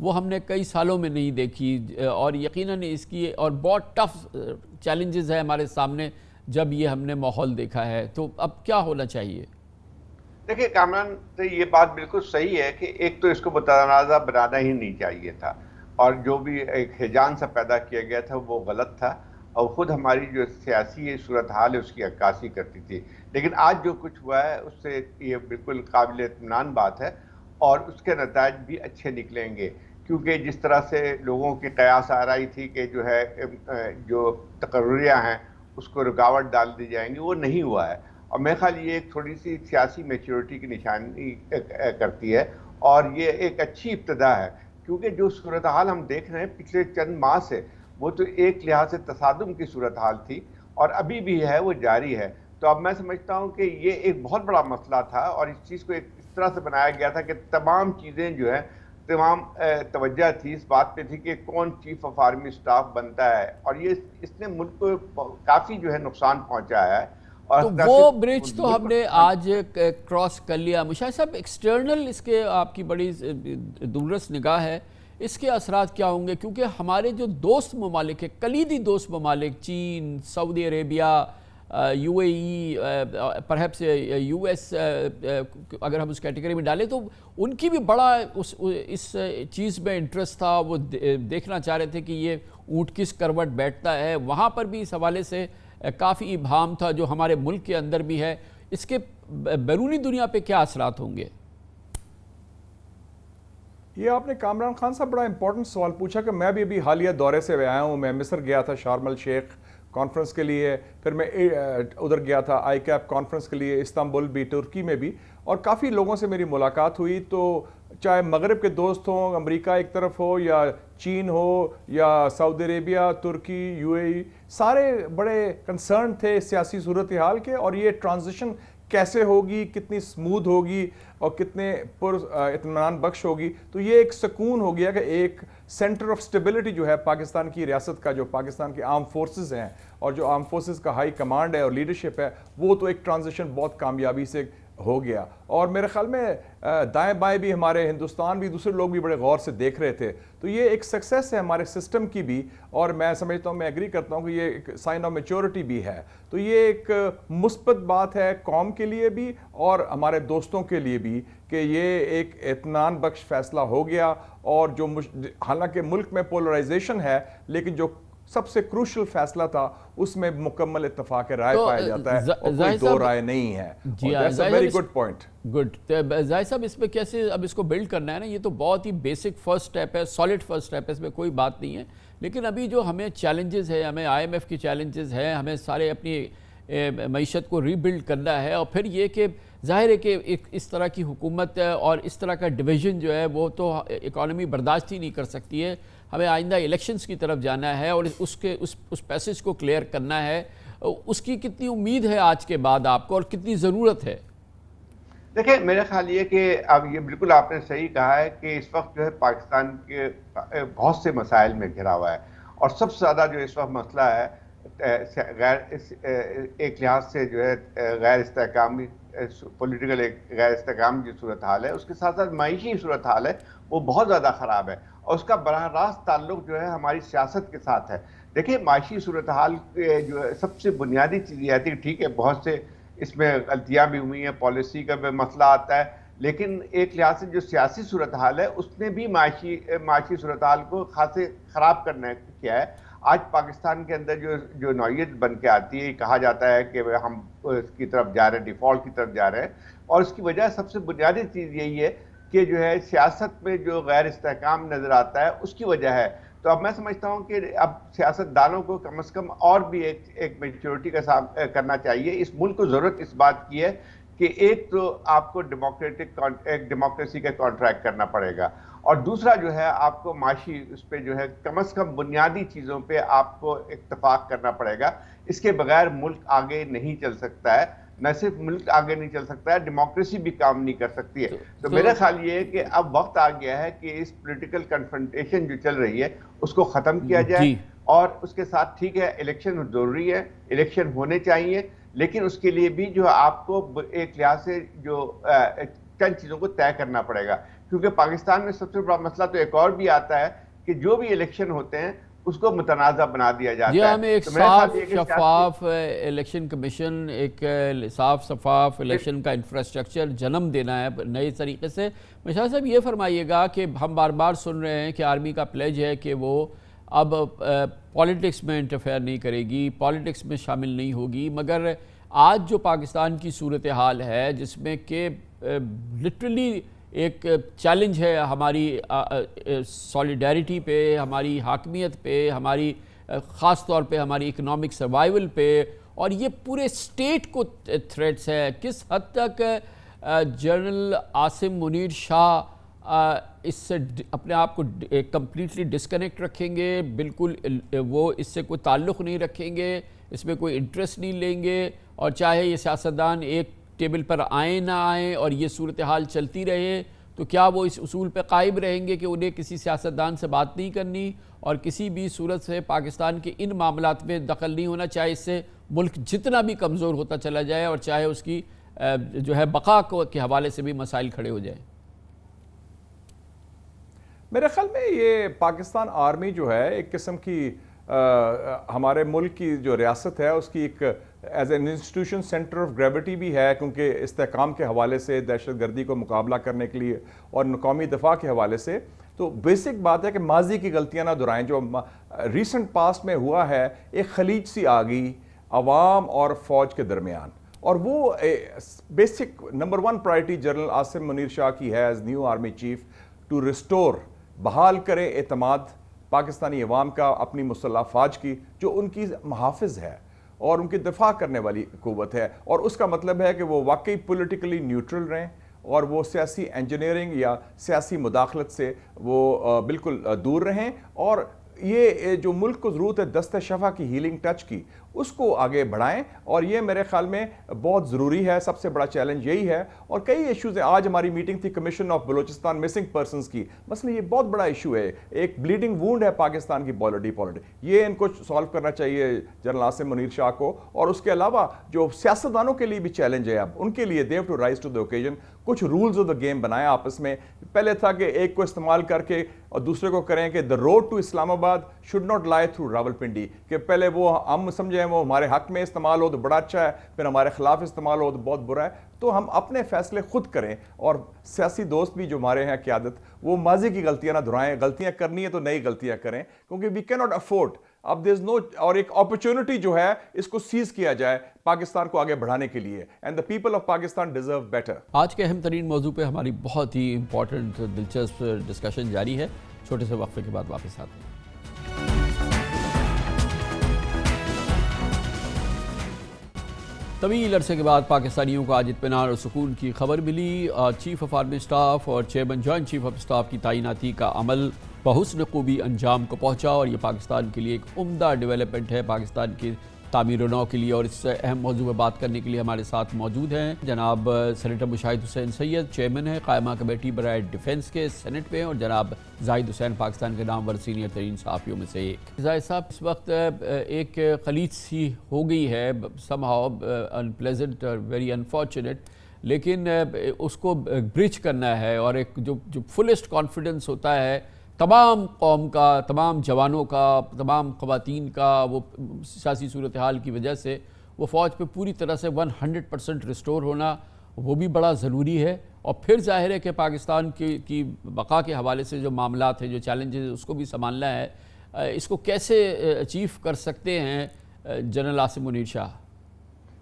وہ ہم نے کئی سالوں میں نہیں دیکھی، اور یقیناً اس کی اور بہت ٹف چیلنجز ہے ہمارے سامنے جب یہ ہم نے ماحول دیکھا ہے، تو اب کیا ہونا چاہیے؟ دیکھیں کامران، تو یہ بات بالکل صحیح ہے کہ ایک تو اس کو متنازع بنانا ہی نہیں چاہیے تھا، اور جو بھی ایک ہیجان سا پیدا کیا گیا تھا وہ غلط تھا، اور خود ہماری جو سیاسی صورتحال ہے اس کی عکاسی کرتی تھی. لیکن آج جو کچھ ہوا ہے اس سے یہ بالکل قابل اطمینان بات ہے، اور اس کے نتائج بھی اچھے نکلیں گے، کیونکہ جس طرح سے لوگوں کی قیاس آ رہی تھی کہ جو ہے جو تقرریاں ہیں اس کو رکاوٹ ڈال دی جائیں گی، وہ نہیں ہوا ہے. اور میرے خیال یہ ایک تھوڑی سی سیاسی میچورٹی کی نشانی کرتی ہے، اور یہ ایک اچھی ابتدا ہے، کیونکہ جو صورتحال ہم دیکھ رہے ہیں پچھلے چند ماہ سے، وہ تو ایک لحاظ سے تصادم کی صورتحال تھی اور ابھی بھی ہے، وہ جاری ہے. تو اب میں سمجھتا ہوں کہ یہ ایک بہت بڑا مسئلہ تھا، اور اس چیز کو ایک اس طرح سے بنایا گیا تھا کہ تمام چیزیں جو ہیں، تمام توجہ تھی اس بات پہ تھی کہ کون چیف آف آرمی سٹاف بنتا ہے، اور یہ اس نے ملک کو کافی جو ہے نقصان پہنچایا ہے. تو وہ برج تو ہم نے آج کراس کر لیا. مشاہد صاحب، ایکسٹرنل اس کے آپ کی بڑی دورس نگاہ ہے، اس کے اثرات کیا ہوں گے؟ کیونکہ ہمارے جو دوست ممالک ہیں، کلیدی دوست ممالک، چین، سعودی عربیہ، U A E, perhaps U S, اگر ہم اس کیٹیگری میں ڈالیں، تو ان کی بھی بڑا اس چیز میں انٹرسٹ تھا. وہ دیکھنا چاہ رہے تھے کہ یہ اونٹ کس کروٹ بیٹھتا ہے. وہاں پر بھی اس حوالے سے کافی ابہام تھا جو ہمارے ملک کے اندر بھی ہے. اس کے بیرونی دنیا پہ کیا اثرات ہوں گے؟ یہ آپ نے کامران خان صاحب بڑا امپورٹنٹ سوال پوچھا کہ میں بھی ابھی حالیہ دورے سے آیا ہوں. میں مصر گیا تھا شارم الشیخ کانفرنس کے لیے، پھر میں ادھر گیا تھا آئی کیپ کانفرنس کے لیے استنبول بھی، ترکی میں بھی، اور کافی لوگوں سے میری ملاقات ہوئی. تو چاہے مغرب کے دوست ہوں، امریکہ ایک طرف ہو یا چین ہو یا سعودی عربیہ، ترکی، یو اے ای، سارے بڑے کنسرن تھے سیاسی صورتحال کے، اور یہ ٹرانزیشن کیسے ہوگی، کتنی سموتھ ہوگی اور کتنے پر اطمینان بخش ہوگی. تو یہ ایک سکون ہو گیا کہ ایک سینٹر آف سٹیبلٹی جو ہے پاکستان کی ریاست کا، جو پاکستان کی آرم فورسز ہیں اور جو آرم فورسز کا ہائی کمانڈ ہے اور لیڈرشپ ہے، وہ تو ایک ٹرانزیشن بہت کامیابی سے ہو گیا. اور میرے خیال میں دائیں بائیں بھی، ہمارے ہندوستان بھی، دوسرے لوگ بھی بڑے غور سے دیکھ رہے تھے. تو یہ ایک سکسیس ہے ہمارے سسٹم کی بھی، اور میں سمجھتا ہوں، میں ایگری کرتا ہوں کہ یہ ایک سائن آف میچورٹی بھی ہے. تو یہ ایک مثبت بات ہے قوم کے لیے بھی اور ہمارے دوستوں کے لیے بھی کہ یہ ایک اطمینان بخش فیصلہ ہو گیا. اور جو حالانکہ ملک میں پولرائزیشن ہے، لیکن جو سب سے کروشل فیصلہ تھا اس میں مکمل اتفاق رائے پایا جاتا ہے اور کوئی دو رائے نہیں ہے. Very good point. گڈ. ظاہر صاحب، اس پہ کیسے اب اس کو بلڈ کرنا ہے نا، یہ تو بہت ہی بیسک فرسٹ سٹیپ ہے، سالڈ فرسٹ سٹیپ ہے، اس میں کوئی بات نہیں ہے. لیکن ابھی جو ہمیں چیلنجز ہے، ہمیں آئی ایم ایف کی چیلنجز ہیں، ہمیں سارے اپنی معیشت کو ری بلڈ کرنا ہے. اور پھر یہ کہ ظاہر ہے کہ اس طرح کی حکومت اور اس طرح کا ڈویژن جو ہے وہ تو اکانومی برداشت ہی نہیں کر سکتی ہے. ہمیں آئندہ الیکشنز کی طرف جانا ہے اور اس پیسج کو کلیئر کرنا ہے. اس کی کتنی امید ہے آج کے بعد آپ کو، اور کتنی ضرورت ہے؟ دیکھیں، میرا خیال یہ کہ اب یہ بالکل آپ نے صحیح کہا ہے کہ اس وقت جو ہے پاکستان کے بہت سے مسائل میں گھرا ہوا ہے، اور سب سے زیادہ جو اس وقت مسئلہ ہے ایک لحاظ سے جو ہے غیر استحکامی پولیٹیکل ایک غیر استحکام جو صورتحال ہے، اس کے ساتھ ساتھ معاشی صورتحال ہے، وہ بہت زیادہ خراب ہے، اور اس کا براہ راست تعلق جو ہے ہماری سیاست کے ساتھ ہے. دیکھیں، معاشی صورتحال جو ہے سب سے بنیادی چیز یہ آتی ہے، ٹھیک ہے بہت سے اس میں غلطیاں بھی ہوئی ہیں، پالیسی کا بھی مسئلہ آتا ہے، لیکن ایک لحاظ سے جو سیاسی صورتحال ہے اس نے بھی معاشی صورتحال کو خاصے خراب کرنا کیا ہے. آج پاکستان کے اندر جو نوعیت بن کے آتی ہے، کہا جاتا ہے کہ ہم اس کی طرف جا رہے ہیں، ڈیفالٹ کی طرف جا رہے ہیں، اور اس کی وجہ سب سے بنیادی چیز یہی ہے کہ جو ہے سیاست میں جو غیر استحکام نظر آتا ہے اس کی وجہ ہے. تو اب میں سمجھتا ہوں کہ اب سیاست دانوں کو کم از کم اور بھی ایک میچورٹی کا سامنا کرنا چاہیے. اس ملک کو ضرورت اس بات کی ہے کہ ایک تو آپ کو ڈیموکریسی کا کانٹریکٹ کرنا پڑے گا، اور دوسرا جو ہے آپ کو معاشی اس پہ جو ہے کم از کم بنیادی چیزوں پہ آپ کو اتفاق کرنا پڑے گا. اس کے بغیر ملک آگے نہیں چل سکتا ہے. نہ صرف ملک آگے نہیں چل سکتا ہے، ڈیموکریسی بھی کام نہیں کر سکتی ہے. تو میرا خیال یہ ہے کہ اب وقت آ گیا ہے کہ اس پولیٹیکل کنفرنٹیشن جو چل رہی ہے اس کو ختم کیا جائے، اور اس کے ساتھ ٹھیک ہے الیکشن ضروری ہے، الیکشن ہونے چاہیے، لیکن اس کے لیے بھی جو آپ کو ایک لحاظ سے جو چند چیزوں کو طے کرنا پڑے گا. کیونکہ پاکستان میں سب سے بڑا مسئلہ تو ایک اور بھی آتا ہے کہ جو بھی الیکشن ہوتے ہیں اس کو متنازع بنا دیا جاتا ہے. ہمیں ایک صاف شفاف الیکشن کمیشن، ایک صاف شفاف الیکشن کا انفراسٹرکچر جنم دینا ہے نئے طریقے سے. مشال صاحب یہ فرمائیے گا کہ ہم بار بار سن رہے ہیں کہ آرمی کا پلیج ہے کہ وہ اب پالیٹکس میں انٹرفیئر نہیں کرے گی، پالیٹکس میں شامل نہیں ہوگی، مگر آج جو پاکستان کی صورتحال ہے جس میں کہ لٹرلی ایک چیلنج ہے ہماری سولیڈیرٹی پہ، ہماری حاکمیت پہ، ہماری خاص طور پہ ہماری اکنامک سروائیول پہ، اور یہ پورے اسٹیٹ کو تھریٹس ہے. کس حد تک جنرل عاصم منیر شاہ اس سے اپنے آپ کو کمپلیٹلی ڈسکنیکٹ رکھیں گے، بالکل وہ اس سے کوئی تعلق نہیں رکھیں گے، اس میں کوئی انٹرسٹ نہیں لیں گے، اور چاہے یہ سیاستدان ایک ٹیبل پر آئیں نہ آئیں اور یہ صورتحال چلتی رہے، تو کیا وہ اس اصول پہ قائم رہیں گے کہ انہیں کسی سیاستدان سے بات نہیں کرنی اور کسی بھی صورت سے پاکستان کے ان معاملات میں دخل نہیں ہونا، چاہے اس سے ملک جتنا بھی کمزور ہوتا چلا جائے اور چاہے اس کی جو ہے بقا کے حوالے سے بھی مسائل کھڑے ہو جائیں؟ میرے خیال میں یہ پاکستان آرمی جو ہے ایک قسم کی ہمارے ملک کی جو ریاست ہے اس کی ایک as an institution centre of gravity بھی ہے، کیونکہ استحکام کے حوالے سے، دہشت گردی کو مقابلہ کرنے کے لیے اور قومی دفاع کے حوالے سے. تو بیسک بات ہے کہ ماضی کی غلطیاں نہ دہرائیں. جو ریسنٹ پاسٹ میں ہوا ہے ایک خلیج سی آ گئی عوام اور فوج کے درمیان، اور وہ basic number 1 priority general Asim Munir شاہ کی ہے as new army chief to restore, بحال کرے اعتماد پاکستانی عوام کا اپنی مسلح افواج کی جو ان کی محافظ ہے اور ان کی دفاع کرنے والی قوت ہے. اور اس کا مطلب ہے کہ وہ واقعی پولیٹیکلی نیوٹرل رہیں اور وہ سیاسی انجینئرنگ یا سیاسی مداخلت سے وہ بالکل دور رہیں، اور یہ جو ملک کو ضرورت ہے دست شفا کی ہیلنگ ٹچ کی اس کو آگے بڑھائیں، اور یہ میرے خیال میں بہت ضروری ہے. سب سے بڑا چیلنج یہی ہے. اور کئی ایشوز ہیں. آج ہماری میٹنگ تھی commission of Balochistan missing persons کی، مثلا یہ بہت بڑا ایشو ہے، ایک بلیڈنگ وونڈ ہے پاکستان کی پالیٹی. یہ ان کو سالو کرنا چاہیے جنرل عاصم منیر شاہ کو. اور اس کے علاوہ جو سیاستدانوں کے لیے بھی چیلنج ہے اب ان کے لیے، they've to rise to the occasion. کچھ رولز آف دا گیم بنائیں آپس میں. پہلے تھا کہ ایک کو استعمال کر کے اور دوسرے کو کریں کہ دا روڈ ٹو اسلام آباد should not lie through Rawalpindi, کہ پہلے وہ ہم سمجھیں وہ ہمارے حق میں استعمال ہو تو بڑا اچھا ہے، پھر ہمارے خلاف استعمال ہو تو بہت برا ہے. تو ہم اپنے فیصلے خود کریں، اور سیاسی دوست بھی جو ہمارے ہیں قیادت، وہ ماضی کی غلطیاں نہ دہرائیں. غلطیاں کرنی ہے تو نئی غلطیاں کریں، کیونکہ وی کی ناٹ افورڈ. اب دیر از نو، اور ایک اپرچونٹی جو ہے اس کو سیز کیا جائے پاکستان کو آگے بڑھانے کے لیے، and the people of Pakistan deserve better. آج کے اہم ترین موضوع پہ ہماری بہت ہی امپورٹنٹ دلچسپ ڈسکشن جاری ہے. چھوٹے سے وقفے کے بعد واپس آتے ہیں. طویل عرصے کے بعد پاکستانیوں کو آج اطمینان اور سکون کی خبر ملی. چیف آف آرمی اسٹاف اور chairman joint chief of staff کی تعیناتی کا عمل بحسن خوبی انجام کو پہنچا، اور یہ پاکستان کے لیے ایک عمدہ ڈیولپمنٹ ہے پاکستان کی تعمیر و نو کے لیے. اور اس سے اہم موضوع پر بات کرنے کے لیے ہمارے ساتھ موجود ہیں جناب سینیٹر مشاہد حسین سید، چیئرمین ہے قائمہ کمیٹی برائے ڈیفنس کے سینٹ میں، اور جناب زاہد حسین پاکستان کے نامور سینئر ترین صحافیوں میں سے ایک. زاہد صاحب، اس وقت ایک خلیج سی ہو گئی ہے، سم ہاؤ انپلیزنٹ اور ویری انفارچونیٹ، لیکن اس کو برج کرنا ہے، اور ایک جو فلسٹ کانفیڈنس ہوتا ہے تمام قوم کا، تمام جوانوں کا، تمام خواتین کا، وہ سیاسی صورتحال کی وجہ سے وہ فوج پہ پوری طرح سے 100% ریسٹور ہونا وہ بھی بڑا ضروری ہے. اور پھر ظاہر ہے کہ پاکستان کی بقا کے حوالے سے جو معاملات ہیں، جو چیلنجز، اس کو بھی سنبھالنا ہے. اس کو کیسے اچیو کر سکتے ہیں جنرل عاصم منیر شاہ؟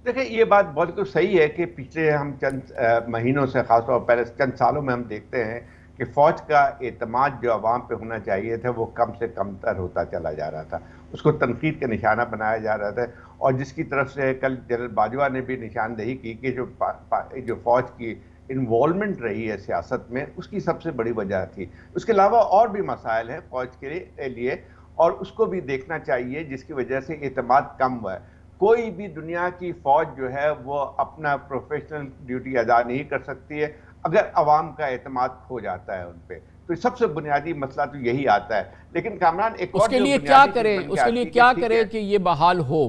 دیکھیں، یہ بات بہت صحیح ہے کہ پچھلے ہم چند مہینوں سے، خاص طور پہلے چند سالوں میں ہم دیکھتے ہیں کہ فوج کا اعتماد جو عوام پہ ہونا چاہیے تھا وہ کم سے کم تر ہوتا چلا جا رہا تھا. اس کو تنقید کا نشانہ بنایا جا رہا تھا، اور جس کی طرف سے کل جنرل باجوہ نے بھی نشاندہی کی کہ جو فوج کی انوالومنٹ رہی ہے سیاست میں، اس کی سب سے بڑی وجہ تھی. اس کے علاوہ اور بھی مسائل ہیں فوج کے لیے، اور اس کو بھی دیکھنا چاہیے جس کی وجہ سے اعتماد کم ہوا ہے. کوئی بھی دنیا کی فوج جو ہے وہ اپنا پروفیشنل ڈیوٹی ادا نہیں کر سکتی ہے اگر عوام کا اعتماد کھو جاتا ہے ان پہ. تو سب سے بنیادی مسئلہ تو یہی آتا ہے. لیکن کامران، ایک اور اس کے لیے کیا کرے کہ یہ بحال ہو؟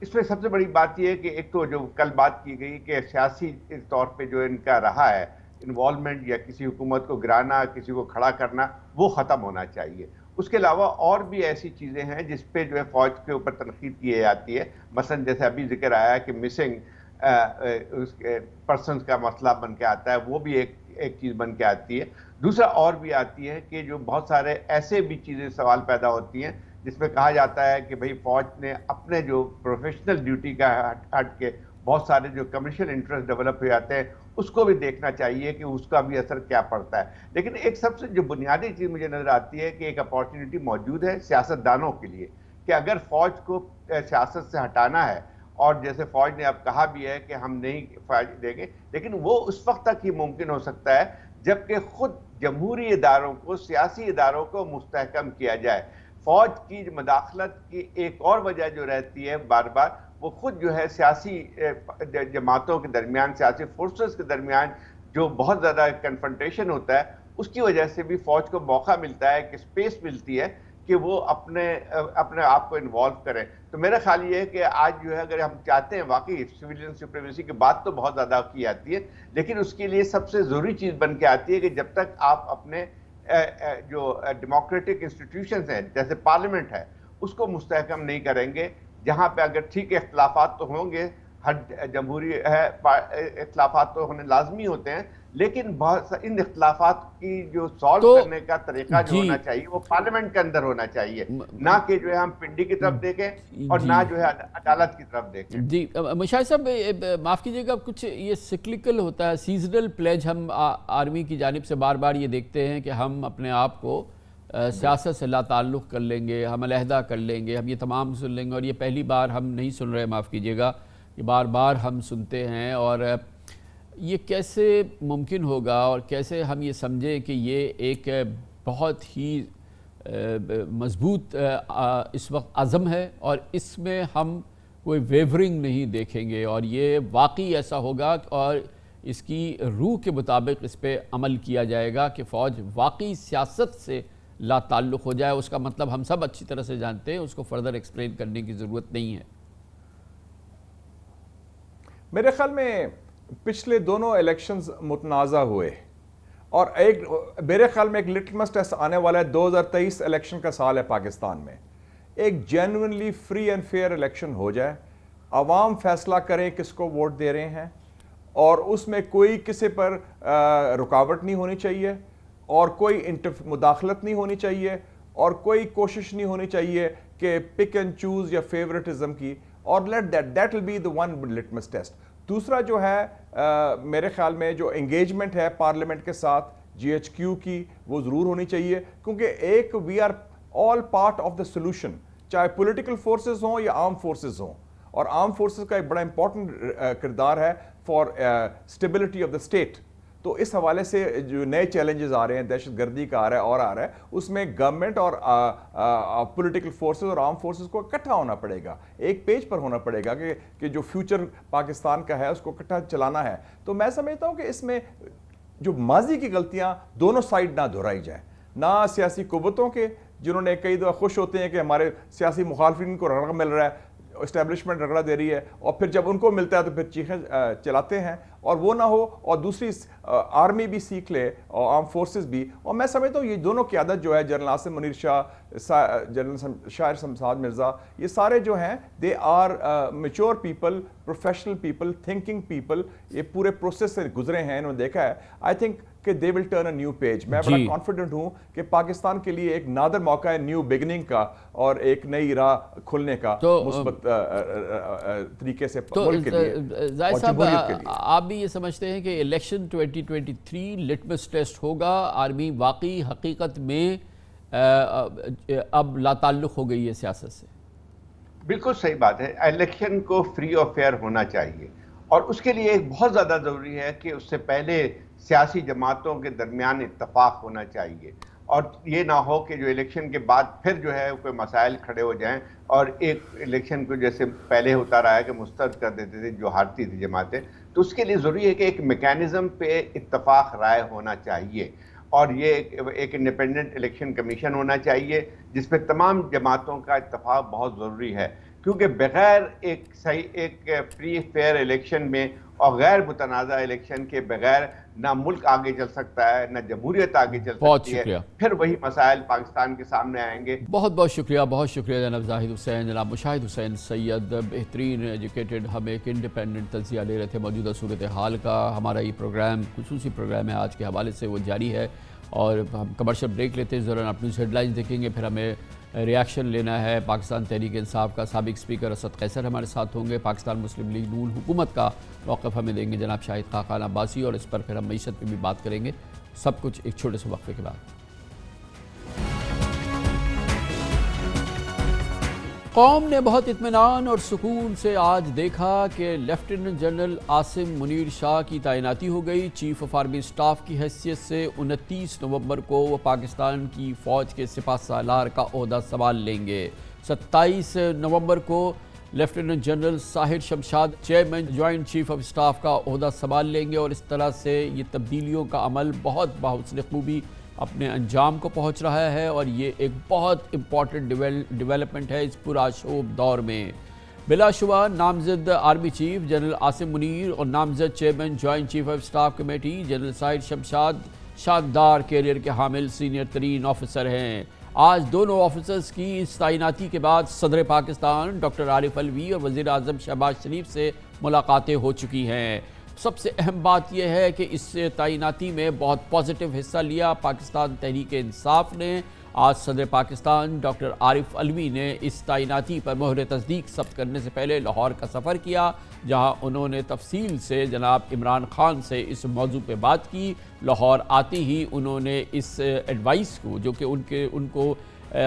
اس میں سب سے بڑی بات یہ ہے کہ ایک تو جو کل بات کی گئی کہ سیاسی طور پہ جو ان کا رہا ہے انوالومنٹ یا کسی حکومت کو گرانا، کسی کو کھڑا کرنا، وہ ختم ہونا چاہیے۔ اس کے علاوہ اور بھی ایسی چیزیں ہیں جس پہ جو ہے فوج کے اوپر تنقید کی جاتی ہے، مثلا جیسے ابھی ذکر آیا کہ مسنگ پرسنز کا مسئلہ بن کے آتا ہے، وہ بھی ایک چیز بن کے آتی ہے۔ دوسرا اور بھی آتی ہے کہ جو بہت سارے ایسے بھی چیزیں سوال پیدا ہوتی ہیں جس میں کہا جاتا ہے کہ بھئی فوج نے اپنے جو پروفیشنل ڈیوٹی کا ہٹ کے بہت سارے جو کمرشل انٹرسٹ ڈیولپ ہو جاتے ہیں، اس کو بھی دیکھنا چاہیے کہ اس کا بھی اثر کیا پڑتا ہے۔ لیکن ایک سب سے جو بنیادی چیز مجھے نظر آتی ہے کہ ایک اپارچونٹی موجود ہے سیاست دانوں کے لیے کہ اگر فوج کو سیاست سے ہٹانا ہے، اور جیسے فوج نے اب کہا بھی ہے کہ ہم نہیں فوج دیں گے، لیکن وہ اس وقت تک ہی ممکن ہو سکتا ہے جبکہ خود جمہوری اداروں کو، سیاسی اداروں کو مستحکم کیا جائے۔ فوج کی مداخلت کی ایک اور وجہ جو رہتی ہے بار بار، وہ خود جو ہے سیاسی جماعتوں کے درمیان، سیاسی فورسز کے درمیان جو بہت زیادہ کنفرنٹیشن ہوتا ہے، اس کی وجہ سے بھی فوج کو موقع ملتا ہے، کہ سپیس ملتی ہے کہ وہ اپنے آپ کو انوالو کریں۔ تو میرا خیال یہ ہے کہ آج جو ہے اگر ہم چاہتے ہیں واقعی سویلین سپریمیسی کی بات تو بہت زیادہ کی جاتی ہے، لیکن اس کے لیے سب سے ضروری چیز بن کے آتی ہے کہ جب تک آپ اپنے جو ڈیموکریٹک انسٹیٹیوشنز ہیں جیسے پارلیمنٹ ہے اس کو مستحکم نہیں کریں گے، جہاں پہ اگر ٹھیک اختلافات تو ہوں گے، ہر جمہوری ہے اختلافات تو ہونے لازمی ہوتے ہیں، لیکن بہت ان اختلافات کی جو سالو کرنے کا طریقہ جو ہونا چاہیے وہ پارلیمنٹ کے اندر ہونا چاہیے، نہ کہ جو ہے ہم پنڈی کی طرف دیکھیں اور نہ جو ہے عدالت کی طرف دیکھیں۔ جی مشاہد صاحب معاف کیجیے گا، کچھ یہ سکلکل ہوتا ہے، سیزنل پلیج ہم آرمی کی جانب سے بار بار یہ دیکھتے ہیں کہ ہم اپنے آپ کو سیاست سے لا تعلق کر لیں گے، ہم علیحدہ کر لیں گے، ہم یہ تمام سن لیں گے، اور یہ پہلی بار ہم نہیں سن رہے، معاف کیجیے گا، یہ بار بار ہم سنتے ہیں۔ اور یہ کیسے ممکن ہوگا اور کیسے ہم یہ سمجھیں کہ یہ ایک بہت ہی مضبوط اس وقت عزم ہے اور اس میں ہم کوئی ویورنگ نہیں دیکھیں گے، اور یہ واقعی ایسا ہوگا اور اس کی روح کے مطابق اس پہ عمل کیا جائے گا کہ فوج واقعی سیاست سے لا تعلق ہو جائے۔ اس کا مطلب ہم سب اچھی طرح سے جانتے ہیں، اس کو فردر ایکسپلین کرنے کی ضرورت نہیں ہے۔ میرے خیال میں پچھلے دونوں الیکشنز متنازع ہوئے، اور میرے خیال میں ایک لٹمس ٹیسٹ آنے والا ہے، 2023 الیکشن کا سال ہے پاکستان میں، ایک genuinely free and fair election ہو جائے، عوام فیصلہ کریں کس کو ووٹ دے رہے ہیں، اور اس میں کوئی کسی پر رکاوٹ نہیں ہونی چاہیے، اور کوئی مداخلت نہیں ہونی چاہیے، اور کوئی کوشش نہیں ہونی چاہیے کہ پک اینڈ چوز یا فیورٹزم کی، اور that will be the one litmus test. دوسرا جو ہے میرے خیال میں جو انگیجمنٹ ہے پارلیمنٹ کے ساتھ GHQ کی، وہ ضرور ہونی چاہیے، کیونکہ we are all part of the solution, چاہے پولیٹیکل فورسز ہوں یا آرم فورسز ہوں، اور آرم فورسز کا ایک بڑا امپورٹنٹ کردار ہے for stability of the state. تو اس حوالے سے جو نئے چیلنجز آ رہے ہیں، دہشت گردی کا آ رہا ہے اور آ رہا ہے، اس میں گورنمنٹ اور پولیٹیکل فورسز اور آرم فورسز کو اکٹھا ہونا پڑے گا، ایک پیج پر ہونا پڑے گا کہ جو فیوچر پاکستان کا ہے اس کو اکٹھا چلانا ہے۔ تو میں سمجھتا ہوں کہ اس میں جو ماضی کی غلطیاں دونوں سائڈ نہ دہرائی جائیں، نہ سیاسی قوتوں کے جنہوں نے کئی دفعہ خوش ہوتے ہیں کہ ہمارے سیاسی مخالفین کو رگڑا مل رہا ہے، اسٹیبلشمنٹ رگڑا دے رہی ہے، اور پھر جب ان کو ملتا ہے تو پھر چیخیں چلاتے ہیں، اور وہ نہ ہو، اور دوسری آرمی بھی سیکھ لے اور آرم فورسز بھی۔ اور میں سمجھتا ہوں یہ دونوں قیادت جو ہے، جنرل عاصم منیر شاہ، جنرل شاعر شمشاد مرزا، یہ سارے جو ہیں they are mature people, professional people, thinking people, یہ پورے پروسیس سے گزرے ہیں، انہوں نے دیکھا ہے۔ آئی تھنک کہ they will turn a new page. میں بڑا کانفیڈنٹ ہوں کہ پاکستان کے لیے ایک نادر موقع ہے نیو بگننگ کا، اور ایک نئی راہ کھلنے کا مثبت طریقے سے ملک کے لیے، زاہد صاحب آپ بھی یہ سمجھتے ہیں کہ الیکشن 2023 لٹمس ٹیسٹ ہوگا، آرمی واقعی حقیقت میں اب لا تعلق ہو گئی ہے سیاست سے؟ بالکل صحیح بات ہے، الیکشن کو فری اور فیئر ہونا چاہیے، اور اس کے لیے ایک بہت زیادہ ضروری ہے کہ اس سے پہلے سیاسی جماعتوں کے درمیان اتفاق ہونا چاہیے، اور یہ نہ ہو کہ جو الیکشن کے بعد پھر جو ہے کوئی مسائل کھڑے ہو جائیں، اور ایک الیکشن کو جیسے پہلے ہوتا رہا ہے کہ مسترد کر دیتے تھے جو ہارتی تھی جماعتیں۔ تو اس کے لیے ضروری ہے کہ ایک میکینزم پہ اتفاق رائے ہونا چاہیے، اور یہ ایک انڈیپینڈنٹ الیکشن کمیشن ہونا چاہیے جس پہ تمام جماعتوں کا اتفاق بہت ضروری ہے، کیونکہ بغیر ایک صحیح ایک فری فیئر الیکشن میں اور غیر متنازع الیکشن کے بغیر نہ ملک آگے چل سکتا ہے نہ جمہوریت آگے چل سکتی ہے. پھر وہی مسائل پاکستان کے سامنے آئیں گے. بہت بہت شکریہ جناب زاہد حسین. جناب مشاہد حسین سید بہترین ایجوکیٹڈ، ہم ایک انڈیپینڈنٹ تجزیہ لے رہے تھے موجودہ صورتحال کا. ہمارا یہ پروگرام خصوصی پروگرام ہے آج کے حوالے سے، وہ جاری ہے اور ہم کمرشل بریک لیتے ہیں. ضرور آپ نیوز ہیڈ لائنز دیکھیں گے، پھر ہمیں ریاکشن لینا ہے پاکستان تحریک انصاف کا. سابق اسپیکر اسد قیصر ہمارے ساتھ ہوں گے. پاکستان مسلم لیگ نون حکومت کا موقف ہمیں دیں گے جناب شاہد خاقان عباسی، اور اس پر پھر ہم معیشت پہ بھی بات کریں گے. سب کچھ ایک چھوٹے سے وقفے کے بعد. قوم نے بہت اطمینان اور سکون سے آج دیکھا کہ لیفٹیننٹ جنرل عاصم منیر شاہ کی تعیناتی ہو گئی. چیف آف آرمی اسٹاف کی حیثیت سے 29 نومبر کو وہ پاکستان کی فوج کے سپہ سالار کا عہدہ سنبھال لیں گے. 27 نومبر کو lieutenant general Sahir Shamshad chairman joint chief of staff کا عہدہ سنبھال لیں گے، اور اس طرح سے یہ تبدیلیوں کا عمل بہت بحسن خوبی اپنے انجام کو پہنچ رہا ہے، اور یہ ایک بہت امپورٹنٹ ڈیولپمنٹ ہے اس پرآشوب دور میں. بلا شبہ نامزد army chief general Asim Munir اور نامزد chairman joint chief of staff committee general Sahir Shamshad شاندار کیریئر کے حامل سینئر ترین آفیسر ہیں. آج دونوں آفیسرز کی اس تعیناتی کے بعد صدر پاکستان ڈاکٹر عارف الوی اور وزیر اعظم شہباز شریف سے ملاقاتیں ہو چکی ہیں. سب سے اہم بات یہ ہے کہ اس تعیناتی میں بہت پازیٹیو حصہ لیا پاکستان تحریک انصاف نے. آج صدر پاکستان ڈاکٹر عارف الوی نے اس تعیناتی پر مہر تصدیق ثبت کرنے سے پہلے لاہور کا سفر کیا، جہاں انہوں نے تفصیل سے جناب عمران خان سے اس موضوع پہ بات کی. لاہور آتے ہی انہوں نے اس ایڈوائس کو، جو کہ ان کو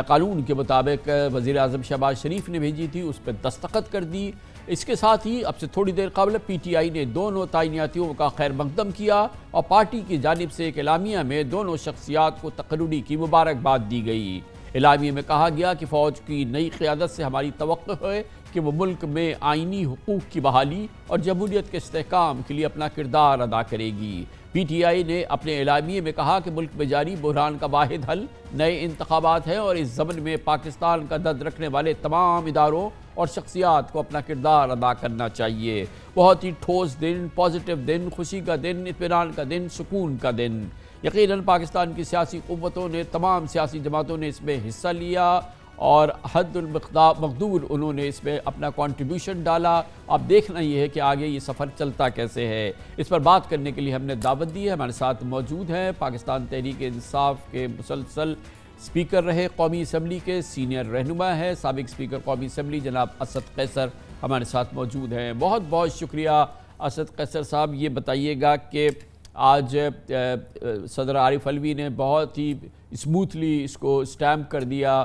قانون کے مطابق وزیر اعظم شہباز شریف نے بھیجی تھی، اس پہ دستخط کر دی. اس کے ساتھ ہی اب سے تھوڑی دیر قبل پی ٹی آئی نے دونوں تعیناتیوں کا خیر مقدم کیا، اور پارٹی کی جانب سے ایک اعلامیہ میں دونوں شخصیات کو تقرری کی مبارکباد دی گئی. اعلامیہ میں کہا گیا کہ فوج کی نئی قیادت سے ہماری توقع ہے کہ وہ ملک میں آئینی حقوق کی بحالی اور جمہوریت کے استحکام کے لیے اپنا کردار ادا کرے گی. پی ٹی آئی نے اپنے اعلامیے میں کہا کہ ملک میں جاری بحران کا واحد حل نئے انتخابات ہیں، اور اس ضمن میں پاکستان کا درد رکھنے والے تمام اداروں اور شخصیات کو اپنا کردار ادا کرنا چاہیے. بہت ہی ٹھوس دن، پازیٹیو دن، خوشی کا دن، اطمینان کا دن، سکون کا دن. یقیناً پاکستان کی سیاسی قوتوں نے، تمام سیاسی جماعتوں نے اس میں حصہ لیا، اور حد المقدور انہوں نے اس میں اپنا کنٹریبیوشن ڈالا. اب دیکھنا یہ ہے کہ آگے یہ سفر چلتا کیسے ہے. اس پر بات کرنے کے لیے ہم نے دعوت دی ہے. ہمارے ساتھ موجود ہیں پاکستان تحریک انصاف کے مسلسل اسپیکر رہے قومی اسمبلی کے، سینئر رہنما ہے سابق اسپیکر قومی اسمبلی جناب اسد قیصر ہمارے ساتھ موجود ہیں. بہت بہت شکریہ اسد قیصر صاحب. یہ بتائیے گا کہ آج صدر عارف الوی نے بہت ہی اسموتھلی اس کو اسٹیمپ کر دیا.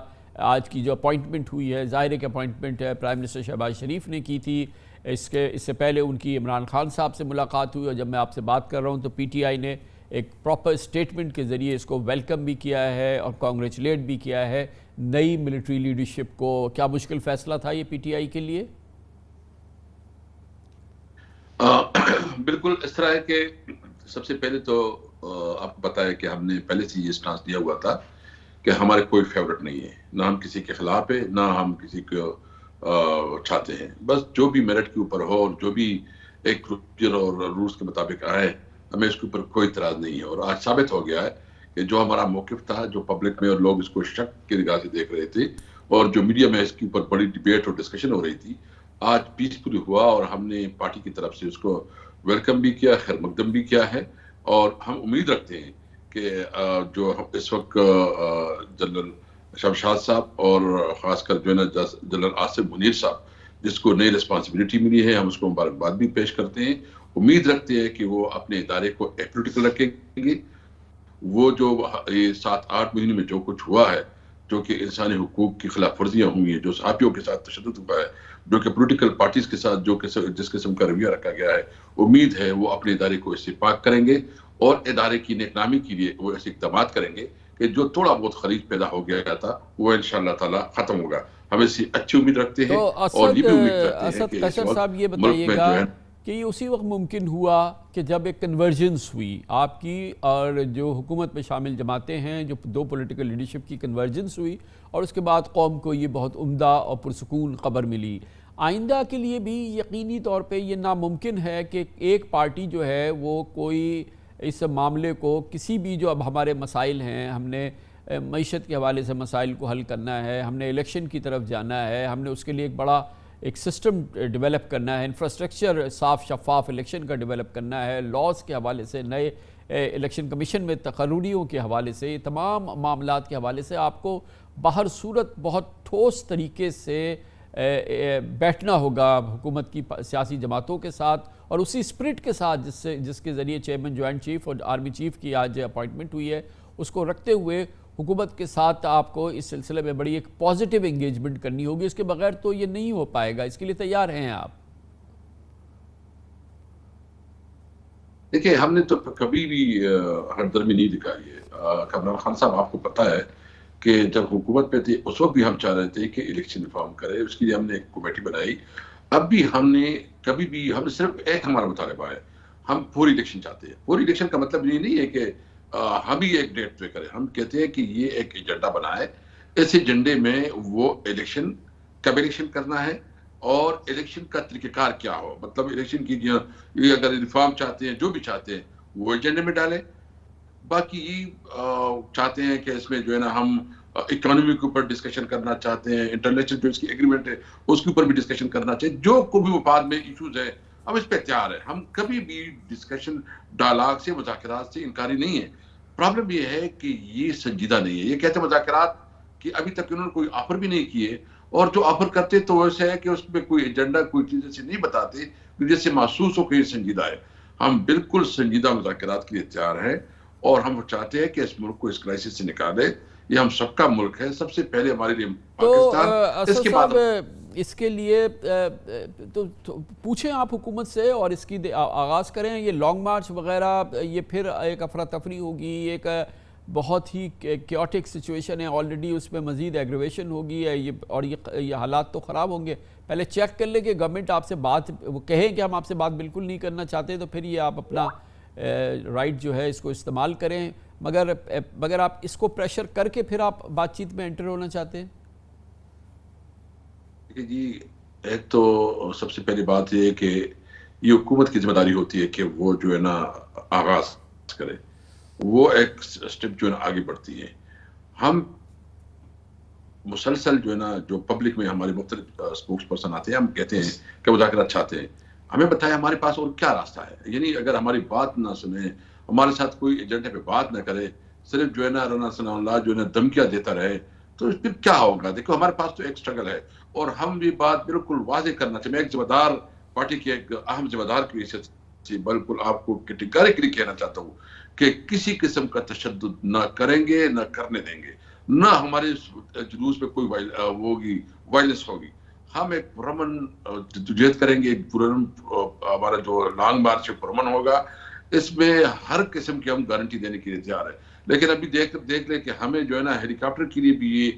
آج کی جو اپوائنٹمنٹ ہوئی ہے، ظاہر ہے کہ اپوائنٹمنٹ پرائم منسٹر شہباز شریف نے کی تھی. اس سے پہلے ان کی عمران خان صاحب سے ملاقات ہوئی، اور جب میں آپ سے بات کر رہا ہوں تو پی ٹی آئی نے ایک پراپر اسٹیٹمنٹ کے ذریعے اس کو ویلکم بھی کیا ہے اور کانگریچولیٹ بھی کیا ہے نئی ملٹری لیڈرشپ کو. کیا مشکل فیصلہ تھا یہ پی ٹی آئی کے لیے؟ بالکل اس طرح ہے کہ سب سے پہلے تو آپ کو پتا ہے کہ ہم نے پہلے سے یہ اسٹانس دیا ہوا تھا کہ ہمارے کوئی فیورٹ نہیں ہے، نہ ہم کسی کے خلاف ہے، نہ ہم کسی کو چاہتے ہیں. بس جو بھی میرٹ کے اوپر ہو اور جو بھی ایک پروسیجر اور رولز کے مطابق آئے، ہمیں اس کے اوپر کوئی اعتراض نہیں ہے. اور آج ثابت ہو گیا ہے کہ جو ہمارا موقف تھا، جو پبلک میں اور لوگ اس کو شک کی نگاہ سے دیکھ رہے تھے، اور جو میڈیا میں اس کے اوپر بڑی ڈیبیٹ اور ڈسکشن ہو رہی تھی، آج پیسفلی ہوا، اور ہم نے پارٹی کی طرف سے اس کو ویلکم بھی کیا، خیر مقدم بھی کیا ہے. اور ہم امید رکھتے ہیں کہ جو اس وقت جنرل شمشاد صاحب اور خاص کر جو ہے نا جنرل عاصم منیر صاحب، جس کو نئی رسپانسبلٹی ملی ہے، ہم اس کو مبارکباد بھی پیش کرتے ہیں. امید رکھتے ہیں کہ وہ اپنے ادارے کو ایپولیٹیکل رکھیں گے. وہ جو یہ 7-8 مہینے میں جو کچھ ہوا ہے، جو کہ انسانی حقوق کی خلاف ورزیاں ہوئی ہیں، جو صحافیوں کے ساتھ تشدد ہوا ہے، جو کہ پولیٹیکل پارٹیز کے ساتھ جس قسم کا رویہ رکھا گیا ہے، امید ہے وہ اپنے ادارے کو اس سے پاک کریں گے، اور ادارے کی نیک نامی کے لیے وہ ایسے اقدامات کریں گے کہ جو تھوڑا بہت خلیج پیدا ہو گیا تھا وہ انشاءاللہ تعالی ختم ہوگا. ہم اس سے اچھی امید رکھتے ہیں. اور یہ بھی امید رکھتے ہیں اسد قیصر صاحب یہ بتائیے گا کہ یہ اسی وقت ممکن ہوا کہ جب ایک کنورجنس ہوئی آپ کی اور جو حکومت میں شامل جماعتیں ہیں، جو دو پولیٹیکل لیڈرشپ کی کنورجنس ہوئی، اور اس کے بعد قوم کو یہ بہت عمدہ اور پرسکون خبر ملی. آئندہ کے لیے بھی یقینی طور پہ یہ ناممکن ہے کہ ایک پارٹی جو ہے وہ کوئی اس معاملے کو کسی بھی جو اب ہمارے مسائل ہیں، ہم نے معیشت کے حوالے سے مسائل کو حل کرنا ہے، ہم نے الیکشن کی طرف جانا ہے، ہم نے اس کے لیے ایک بڑا ایک سسٹم ڈیولپ کرنا ہے، انفراسٹرکچر صاف شفاف الیکشن کا ڈیولپ کرنا ہے، لاز کے حوالے سے، نئے الیکشن کمیشن میں تقرریوں کے حوالے سے، یہ تمام معاملات کے حوالے سے آپ کو باہر صورت بہت ٹھوس طریقے سے بیٹھنا ہوگا حکومت کی سیاسی جماعتوں کے ساتھ، اور اسی اسپرٹ کے ساتھ جس کے ذریعے چیئرمین جوائنٹ چیف اور آرمی چیف کی آج اپوائنٹمنٹ ہوئی ہے، اس کو رکھتے ہوئے حکومت کے ساتھ آپ کو اس سلسلے میں بڑی ایک پازیٹیو انگیجمنٹ کرنی ہوگی. اس کے بغیر تو یہ نہیں ہو پائے گا. اس کے لیے تیار ہیں آپ؟ دیکھیں، ہم نے تو کبھی بھی ہردرمی نہیں دکھائی ہے. کامران خان صاحب، آپ کو پتہ ہے کہ جب حکومت پہ تھی اس وقت بھی ہم چاہ رہے تھے کہ الیکشن ریفارم کرے، اس کے لیے ہم نے ایک کمیٹی بنائی. اب بھی ہم نے کبھی بھی، ہم نے صرف ایک ہمارا مطالبہ ہے، ہم پوری الیکشن چاہتے ہیں. پوری الیکشن کا مطلب یہ نہیں ہے کہ ہم ہی ایک ڈیٹ طے کریں. ہم کہتے ہیں کہ یہ ایک ایجنڈا بنائے، اس ایجنڈے میں وہ الیکشن کب الیکشن کرنا ہے اور الیکشن کا طریقہ کار کیا ہو. مطلب الیکشن کی یہ اگر ریفارم چاہتے ہیں، جو بھی چاہتے ہیں وہ ایجنڈے میں ڈالیں. باقی یہ چاہتے ہیں کہ اس میں جو ہے نا ہم اکانومی کے اوپر ڈسکشن کرنا چاہتے ہیں، انٹرنیشنل جو اس کی ایگریمنٹ ہے اس کے اوپر بھی ڈسکشن کرنا چاہتے ہیں. جو کوئی بھی مفاد میں ایشوز ہے ہم اس پہ تیار ہیں. ہم کبھی بھی ڈسکشن، ڈائلاگ سے، مذاکرات سے انکاری نہیں ہے. پرابلم یہ ہے کہ یہ سنجیدہ نہیں ہے. یہ کہتے ہیں مذاکرات کہ ابھی تک انہوں نے کوئی آفر بھی نہیں کیے، اور جو آفر کرتے تو ویسے ہے کہ اس پہ کوئی ایجنڈا، کوئی چیز ایسی نہیں بتاتے جس سے محسوس ہو کہ یہ سنجیدہ ہے. ہم بالکل سنجیدہ مذاکرات کے لیے تیار ہیں، اور ہم چاہتے ہیں کہ اس ملک کو اس کرائسس سے نکالے. یہ ہم سب کا ملک ہے. سب سے پہلے ہمارے لیے پاکستان، اس کے بعد اس کے لیے تو پوچھیں آپ حکومت سے اور اس کی آغاز کریں. یہ لانگ مارچ وغیرہ، یہ پھر ایک افراتفری ہوگی، ایک بہت ہی کیوٹک سچویشن ہے آلریڈی، اس میں مزید ایگریویشن ہوگی اور یہ حالات تو خراب ہوں گے. پہلے چیک کر لیں کہ گورنمنٹ آپ سے بات، وہ کہیں کہ ہم آپ سے بات بالکل نہیں کرنا چاہتے، تو پھر یہ آپ اپنا رائٹ جو ہے اس کو استعمال کریں. مگر آپ اس کو پریشر کر کے پھر آپ بات چیت میں انٹر ہونا چاہتے ہیں؟ جی، ایک تو سب سے پہلی بات یہ ہے کہ یہ حکومت کی ذمہ داری ہوتی ہے کہ وہ جو ہے نا آغاز کرے، وہ ایک سٹیپ جو ہے نا آگے بڑھتی ہے. ہم مسلسل جو ہے نا، جو پبلک میں ہمارے مختلف اسپوکس پرسن آتے ہیں، ہم کہتے ہیں کہ مذاکرات چاہتے ہیں. ہمیں بتائیں ہمارے پاس اور کیا راستہ ہے. یعنی اگر ہماری بات نہ سنیں، ہمارے ساتھ کوئی ایجنڈے پہ بات نہ کرے، صرف جو ہے نا رنا ثناء اللہ جو ہے نا دھمکیاں دیتا رہے، تو پھر کیا ہوگا. دیکھو، ہمارے پاس تو ایک سٹرگل ہے، اور ہم بھی بات بالکل واضح کرنا چاہتے ہیں. میں ایک ذمہ دار پارٹی کے ایک اہم ذمہ دار کی حیثیت سے بالکل آپ کو کیٹیگریکلی کہنا چاہتا ہوں کہ کسی قسم کا تشدد نہ کریں گے، نہ کرنے دیں گے، نہ ہمارے جلوس میں کوئی ہوگی وائلنس ہوگی. ہم ایک پرامن جدوجہد کریں گے، ایک ہمارا جو لانگ مارچ پرامن ہوگا. اس میں ہر قسم کی ہم گارنٹی دینے کے لیے تیار ہیں. لیکن ابھی دیکھ لیں کہ ہمیں جو ہے نا ہیلی کاپٹر کے لیے بھی یہ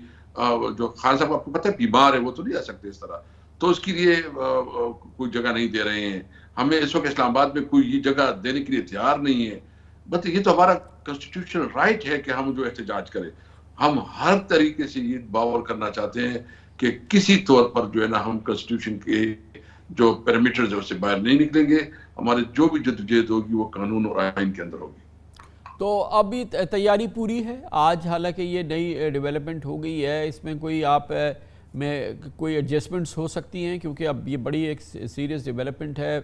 جو خان صاحب آپ کو پتہ ہے بیمار ہے، وہ تو نہیں آ سکتے اس طرح، تو اس کے لیے کوئی جگہ نہیں دے رہے ہیں. ہمیں اس وقت اسلام آباد میں کوئی یہ جگہ دینے کے لیے تیار نہیں ہے. بس یہ تو ہمارا کانسٹیٹیوشنل رائٹ ہے کہ ہم جو احتجاج کریں. ہم ہر طریقے سے یہ باور کرنا چاہتے ہیں کہ کسی طور پر جو ہے نا ہم کانسٹیٹیوشن کے جو پیرامیٹرز ہیں اس سے باہر نہیں نکلیں گے. ہمارے جو بھی جدوجہد ہوگی وہ قانون اور آئین کے اندر ہوگی. تو ابھی تیاری پوری ہے آج، حالانکہ یہ نئی ڈیولپمنٹ ہو گئی ہے، اس میں کوئی آپ میں کوئی ایڈجسٹمنٹس ہو سکتی ہیں؟ کیونکہ اب یہ بڑی ایک سیریس ڈیولپمنٹ ہے.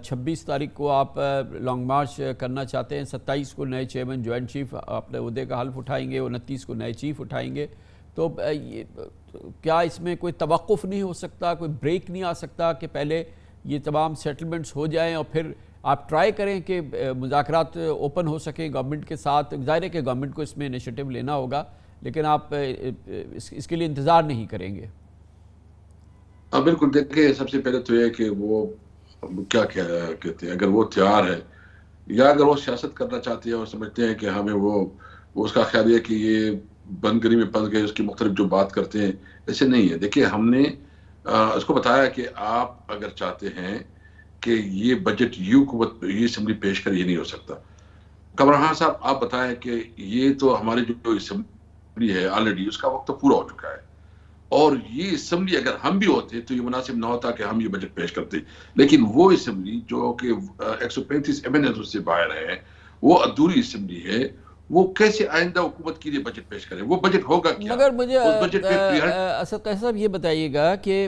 26 تاریخ کو آپ لانگ مارچ کرنا چاہتے ہیں، 27 کو نئے چیئرمین جوائنٹ چیف اپنے عہدے کا حلف اٹھائیں گے، 29 کو نئے چیف اٹھائیں گے. تو کیا اس میں کوئی توقف نہیں ہو سکتا، کوئی بریک نہیں آ سکتا کہ پہلے یہ تمام سیٹلمنٹس ہو جائیں اور پھر آپ ٹرائی کریں کہ مذاکرات اوپن ہو سکیں گورنمنٹ کے ساتھ؟ ظاہر ہے کہ گورنمنٹ کو اس میں انیشیٹو لینا ہوگا، لیکن آپ اس کے لیے انتظار نہیں کریں گے؟ بالکل. دیکھیں، سب سے پہلے تو یہ کہ وہ کیا کہتے ہیں، اگر وہ تیار ہے یا اگر وہ سیاست کرنا چاہتے ہیں اور سمجھتے ہیں کہ ہمیں وہ اس کا خیال ہے کہ یہ بند گری میں پھنس گئے، اس کی مختلف جو بات کرتے ہیں، ایسے نہیں ہے. دیکھیے، ہم نے اس کو بتایا کہ آپ اگر چاہتے ہیں کہ یہ بجٹ یہ اسمبلی پیش کر، یہ نہیں ہو سکتا. کامران خان صاحب، آپ بتائیں کہ یہ تو ہماری جو اسمبلی ہے آلریڈی اس کا وقت تو پورا ہو چکا ہے، اور یہ اسمبلی اگر ہم بھی ہوتے تو یہ مناسب نہ ہوتا کہ ہم یہ بجٹ پیش کرتے، لیکن وہ اسمبلی جو کہ 135 ایم این اے سے باہر ہے، وہ ادھوری اسمبلی ہے، وہ کیسے آئندہ حکومت کے لیے بجٹ پیش کرے؟ وہ بجٹ ہوگا کیا؟ مگر مجھے اس بجٹ پہ اسد قیصر صاحب یہ بتائیے گا کہ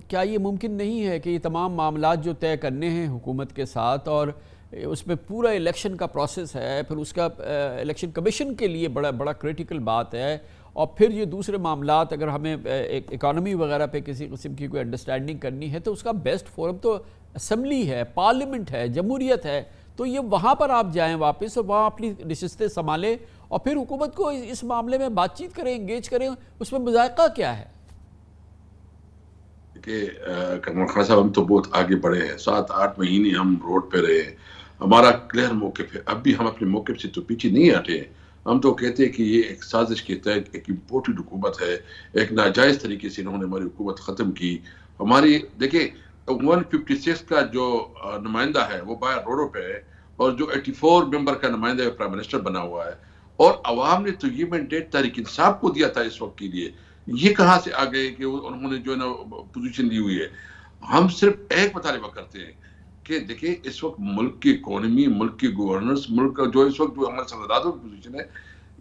کیا یہ ممکن نہیں ہے کہ یہ تمام معاملات جو طے کرنے ہیں حکومت کے ساتھ، اور اس میں پورا الیکشن کا پروسیس ہے، پھر اس کا الیکشن کمیشن کے لیے بڑا کریٹیکل بات ہے، اور پھر یہ دوسرے معاملات اگر ہمیں اکانومی وغیرہ پہ کسی قسم کی کوئی انڈرسٹینڈنگ کرنی ہے تو اس کا بیسٹ فورم تو اسمبلی ہے، پارلیمنٹ ہے، جمہوریت ہے، تو یہ وہاں پر آپ جائیں واپس اور وہاں اپنی نشستیں سنبھالیں اور پھر حکومت کو اس معاملے میں بات چیت کریں، انگیج کریں، اس میں مذائقہ کیا ہے؟ کہ کرمان خان صاحب ہم تو بہت آگے بڑھے ہیں، 7-8 مہینے ہم روڈ پہ رہے ہیں، ہمارا کلیئر موقف ہے، اب بھی ہم اپنے موقف سے تو پیچھے نہیں ہٹے ہیں۔ ہم تو کہتے ہیں کہ یہ ایک سازش کے تحت ایک امپورٹڈ حکومت ہے، ایک ناجائز طریقے سے انہوں نے ہماری حکومت ختم کی۔ ہماری دیکھیں 156 کا جو نمائندہ ہے وہ باہر روڈوں پہ ہے، اور جو 84 ممبر کا نمائندہ ہے پرائم منسٹر بنا ہوا ہے، اور عوام نے تو یہ مینڈیٹ تحریک انصاف کو دیا تھا اس وقت کے لیے۔ یہ کہاں سے آ گئے کہ انہوں نے جو ہے نا پوزیشن لی ہوئی ہے؟ ہم صرف ایک مطالبہ کرتے ہیں کہ دیکھیں اس وقت ملک کی اکانومی، ملک کی گورننس، ملک کا جو اس وقت جو ہمارے صدراتوں کی پوزیشن ہے،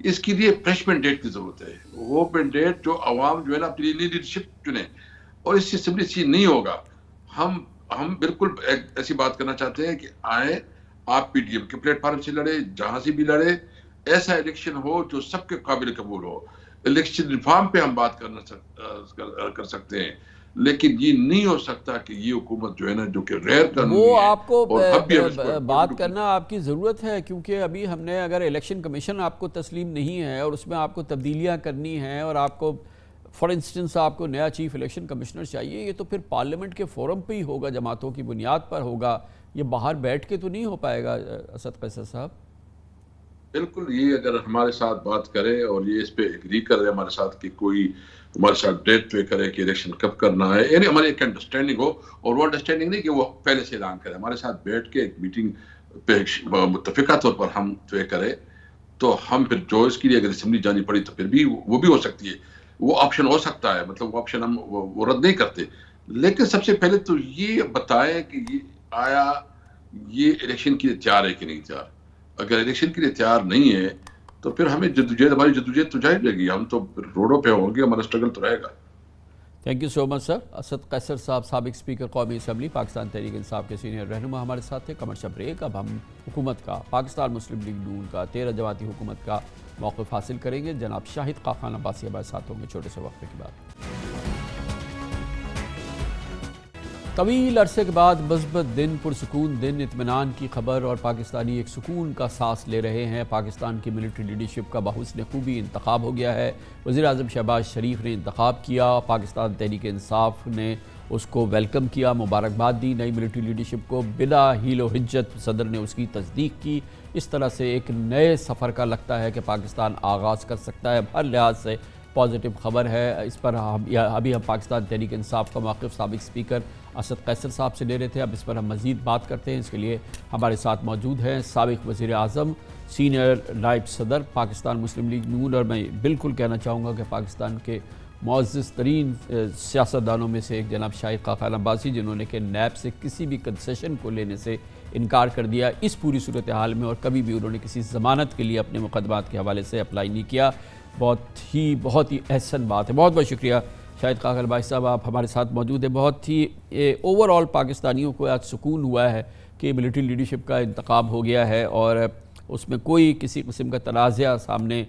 اس کے لیے فریش مینڈیٹ کی ضرورت ہے۔ وہ مینڈیٹ جو عوام جو ہے نا اپنی لیڈرشپ چنے، اور اس اسمبلی سے نہیں ہوگا۔ ہم بالکل ایسی بات کرنا چاہتے ہیں کہ آئیں، آپ پی ڈی ایم کے پلیٹ فارم سے لڑے، جہاں سے بھی لڑے، ایسا الیکشن ہو جو سب کے قابل قبول ہو۔ الیکشن ریفارم پہ ہم بات کر سکتے ہیں، لیکن یہ نہیں ہو سکتا کہ یہ حکومت جو ہے نا جو کہ غیر قانونی ہے، وہ آپ کو اور اب بھی ہم اس پر بات کرنا آپ کی ضرورت ہے، کیونکہ ابھی ہم نے اگر الیکشن کمیشن آپ کو تسلیم نہیں ہے اور اس میں آپ کو تبدیلیاں کرنی ہیں، اور آپ کو فار انسٹنس آپ کو نیا چیف الیکشن کمشنر چاہیے، یہ تو پھر پارلیمنٹ کے فورم پہ ہی ہوگا، جماعتوں کی بنیاد پر ہوگا، یہ باہر بیٹھ کے تو نہیں ہو پائے گا اسد قیصر صاحب۔ بالکل، یہ اگر ہمارے ساتھ بات کرے اور یہ اس پہ ایگری کرے ہمارے ساتھ کہ کوئی ہمارے ساتھ ڈیٹ طے کرے کہ الیکشن کب کرنا ہے، یعنی ہماری ایک انڈرسٹینڈنگ ہو، اور وہ انڈرسٹینڈنگ نہیں کہ وہ پہلے سے اعلان کرے، ہمارے ساتھ بیٹھ کے ایک میٹنگ پہ متفقہ طور پر ہم طے کرے، تو ہم پھر جو اس کے لیے اگر اسمبلی جانی پڑی تو پھر بھی وہ بھی ہو سکتی ہے، وہ آپشن ہو سکتا ہے، مطلب وہ آپشن ہم وہ رد نہیں کرتے۔ لیکن سب سے پہلے تو یہ بتائیں کہ یہ آیا یہ الیکشن کے لیے تیار ہے کہ نہیں تیار۔ اگر الیکشن کے لیے تیار نہیں ہے تو پھر ہمیں ہماری جدوجہد تو جاری رہے گی، ہم تو روڈوں پہ ہوں گے، ہمارا اسٹرگل تو رہے گا۔ تھینک یو سو مچ سر۔ اسد قیصر صاحب، سابق اسپیکر قومی اسمبلی پاکستان تحریک انصاف کے سینئر رہنما ہمارے ساتھ تھے۔ کمرشل بریک، اب ہم حکومت کا، پاکستان مسلم لیگ نون کا، 13 جماعتی حکومت کا موقف حاصل کریں گے۔ جناب شاہد خاقان عباسی ہمارے ساتھ ہوں گے چھوٹے سے وقفے کے بعد۔ طویل عرصے کے بعد مثبت دن، پرسکون دن، اطمینان کی خبر، اور پاکستانی ایک سکون کا سانس لے رہے ہیں۔ پاکستان کی ملٹری لیڈرشپ کا بحسن خوبی انتخاب ہو گیا ہے۔ وزیر اعظم شہباز شریف نے انتخاب کیا، پاکستان تحریک انصاف نے اس کو ویلکم کیا، مبارکباد دی۔ نئی ملٹری لیڈرشپ کو بلا حیل و حجت صدر نے اس کی تصدیق کی۔ اس طرح سے ایک نئے سفر کا لگتا ہے کہ پاکستان آغاز کر سکتا ہے، ہر لحاظ سے پازیٹیو خبر ہے۔ اس پر ابھی ہم پاکستان تحریک انصاف کا موقف سابق اسپیکر اسد قیصر صاحب سے لے رہے تھے، اب اس پر ہم مزید بات کرتے ہیں۔ اس کے لیے ہمارے ساتھ موجود ہیں سابق وزیر اعظم، سینئر نائب صدر پاکستان مسلم لیگ نون، اور میں بالکل کہنا چاہوں گا کہ پاکستان کے معزز ترین سیاستدانوں میں سے ایک جناب شاہد خاقان عباسی، جنہوں نے کہ نیب سے کسی بھی کنسیشن کو لینے سے انکار کر دیا اس پوری صورتحال میں، اور کبھی بھی انہوں نے کسی ضمانت کے لیے اپنے مقدمات کے حوالے سے اپلائی نہیں کیا۔ بہت ہی احسن بات ہے۔ بہت بہت شکریہ شاہد خاقان عباسی صاحب، آپ ہمارے ساتھ موجود ہیں۔ بہت ہی اوور آل پاکستانیوں کو آج سکون ہوا ہے کہ ملٹری لیڈرشپ کا انتخاب ہو گیا ہے، اور اس میں کوئی کسی قسم کا تنازعہ سامنے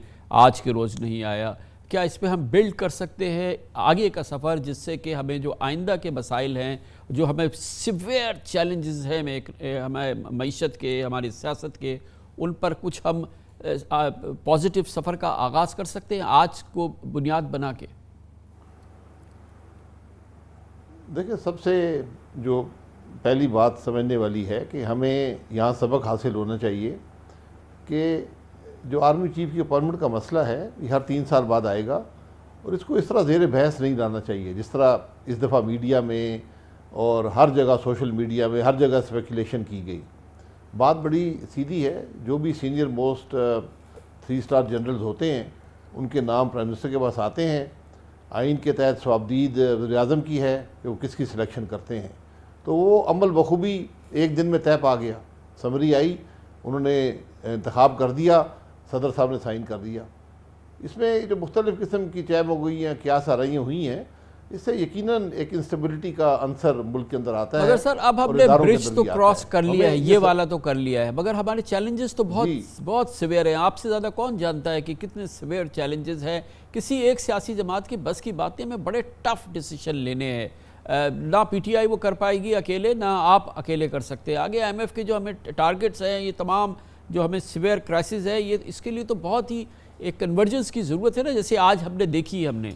آج کے روز نہیں آیا۔ کیا اس پہ ہم بلڈ کر سکتے ہیں آگے کا سفر، جس سے کہ ہمیں جو آئندہ کے مسائل ہیں، جو ہمیں سیویئر چیلنجز ہیں ہمیں معیشت کے، ہماری سیاست کے، ان پر کچھ ہم پازیٹیو سفر کا آغاز کر سکتے ہیں آج کو بنیاد بنا کے؟ دیکھیں، سب سے جو پہلی بات سمجھنے والی ہے کہ ہمیں یہاں سبق حاصل ہونا چاہیے کہ جو آرمی چیف کی اپائنٹمنٹ کا مسئلہ ہے یہ ہر 3 سال بعد آئے گا، اور اس کو اس طرح زیر بحث نہیں لانا چاہیے جس طرح اس دفعہ میڈیا میں اور ہر جگہ سوشل میڈیا میں ہر جگہ اسپیکولیشن کی گئی۔ بات بڑی سیدھی ہے، جو بھی سینئر موسٹ 3 اسٹار جنرلز ہوتے ہیں ان کے نام پرائم منسٹر کے پاس آتے ہیں، آئین کے تحت صوابدید وزیر اعظم کی ہے کہ وہ کس کی سلیکشن کرتے ہیں، تو وہ عمل بخوبی ایک دن میں طے پا گیا. سمری آئی، انہوں نے انتخاب کر دیا، صدر صاحب نے سائن کر دیا. اس میں جو مختلف قسم کی چیم ہو گئی ہیں، کیا سارائیاں ہوئی ہیں، اس سے یقیناً ایک انسٹیبلٹی کا عنصر ملک کے اندر آتا ہے. مگر سر اب ہم نے برج تو کراس کر لیا ہے، یہ والا تو کر لیا ہے، مگر ہمارے چیلنجز تو بہت سیویئر ہیں. آپ سے زیادہ کون جانتا ہے کہ کتنے سیویئر چیلنجز ہیں. کسی ایک سیاسی جماعت کی بس کی باتیں میں بڑے ٹف ڈیسیشن لینے ہیں. نہ پی ٹی آئی وہ کر پائے گی اکیلے، نہ آپ اکیلے کر سکتے. آگے ایم ایف کے جو ہمیں ٹارگٹس ہیں، یہ تمام جو ہمیں سیویئر کرائسس ہے، یہ اس کے لیے تو بہت ہی ایک کنورجنس کی ضرورت ہے نا، جیسے آج ہم نے دیکھی ہم نے.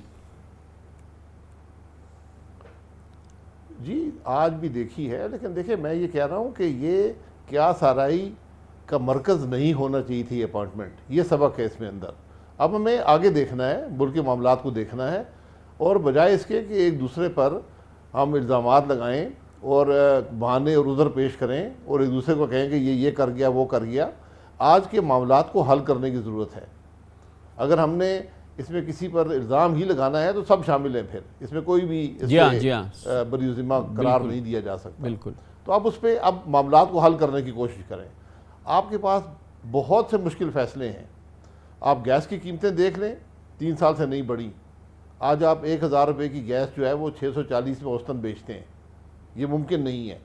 جی آج بھی دیکھی ہے، لیکن دیکھیں میں یہ کہہ رہا ہوں کہ یہ کیا سارائی کا مرکز نہیں ہونا چاہیے تھی اپوائنٹمنٹ. یہ سبق ہے اس میں اندر. اب ہمیں آگے دیکھنا ہے، ملک کے معاملات کو دیکھنا ہے، اور بجائے اس کے کہ ایک دوسرے پر ہم الزامات لگائیں اور بہانے اور عذر پیش کریں اور ایک دوسرے کو کہیں کہ یہ کر گیا وہ کر گیا، آج کے معاملات کو حل کرنے کی ضرورت ہے. اگر ہم نے اس میں کسی پر الزام ہی لگانا ہے تو سب شامل ہیں، پھر اس میں کوئی بھی بری ذمہ قرار نہیں دیا جا سکتا. بالکل. تو اب اس پہ اب معاملات کو حل کرنے کی کوشش کریں. آپ کے پاس بہت سے مشکل فیصلے ہیں. آپ گیس کی قیمتیں دیکھ لیں، 3 سال سے نہیں بڑھی. آج آپ 1000 روپے کی گیس جو ہے وہ 640 میں اوسطاً بیچتے ہیں. یہ ممکن نہیں ہے.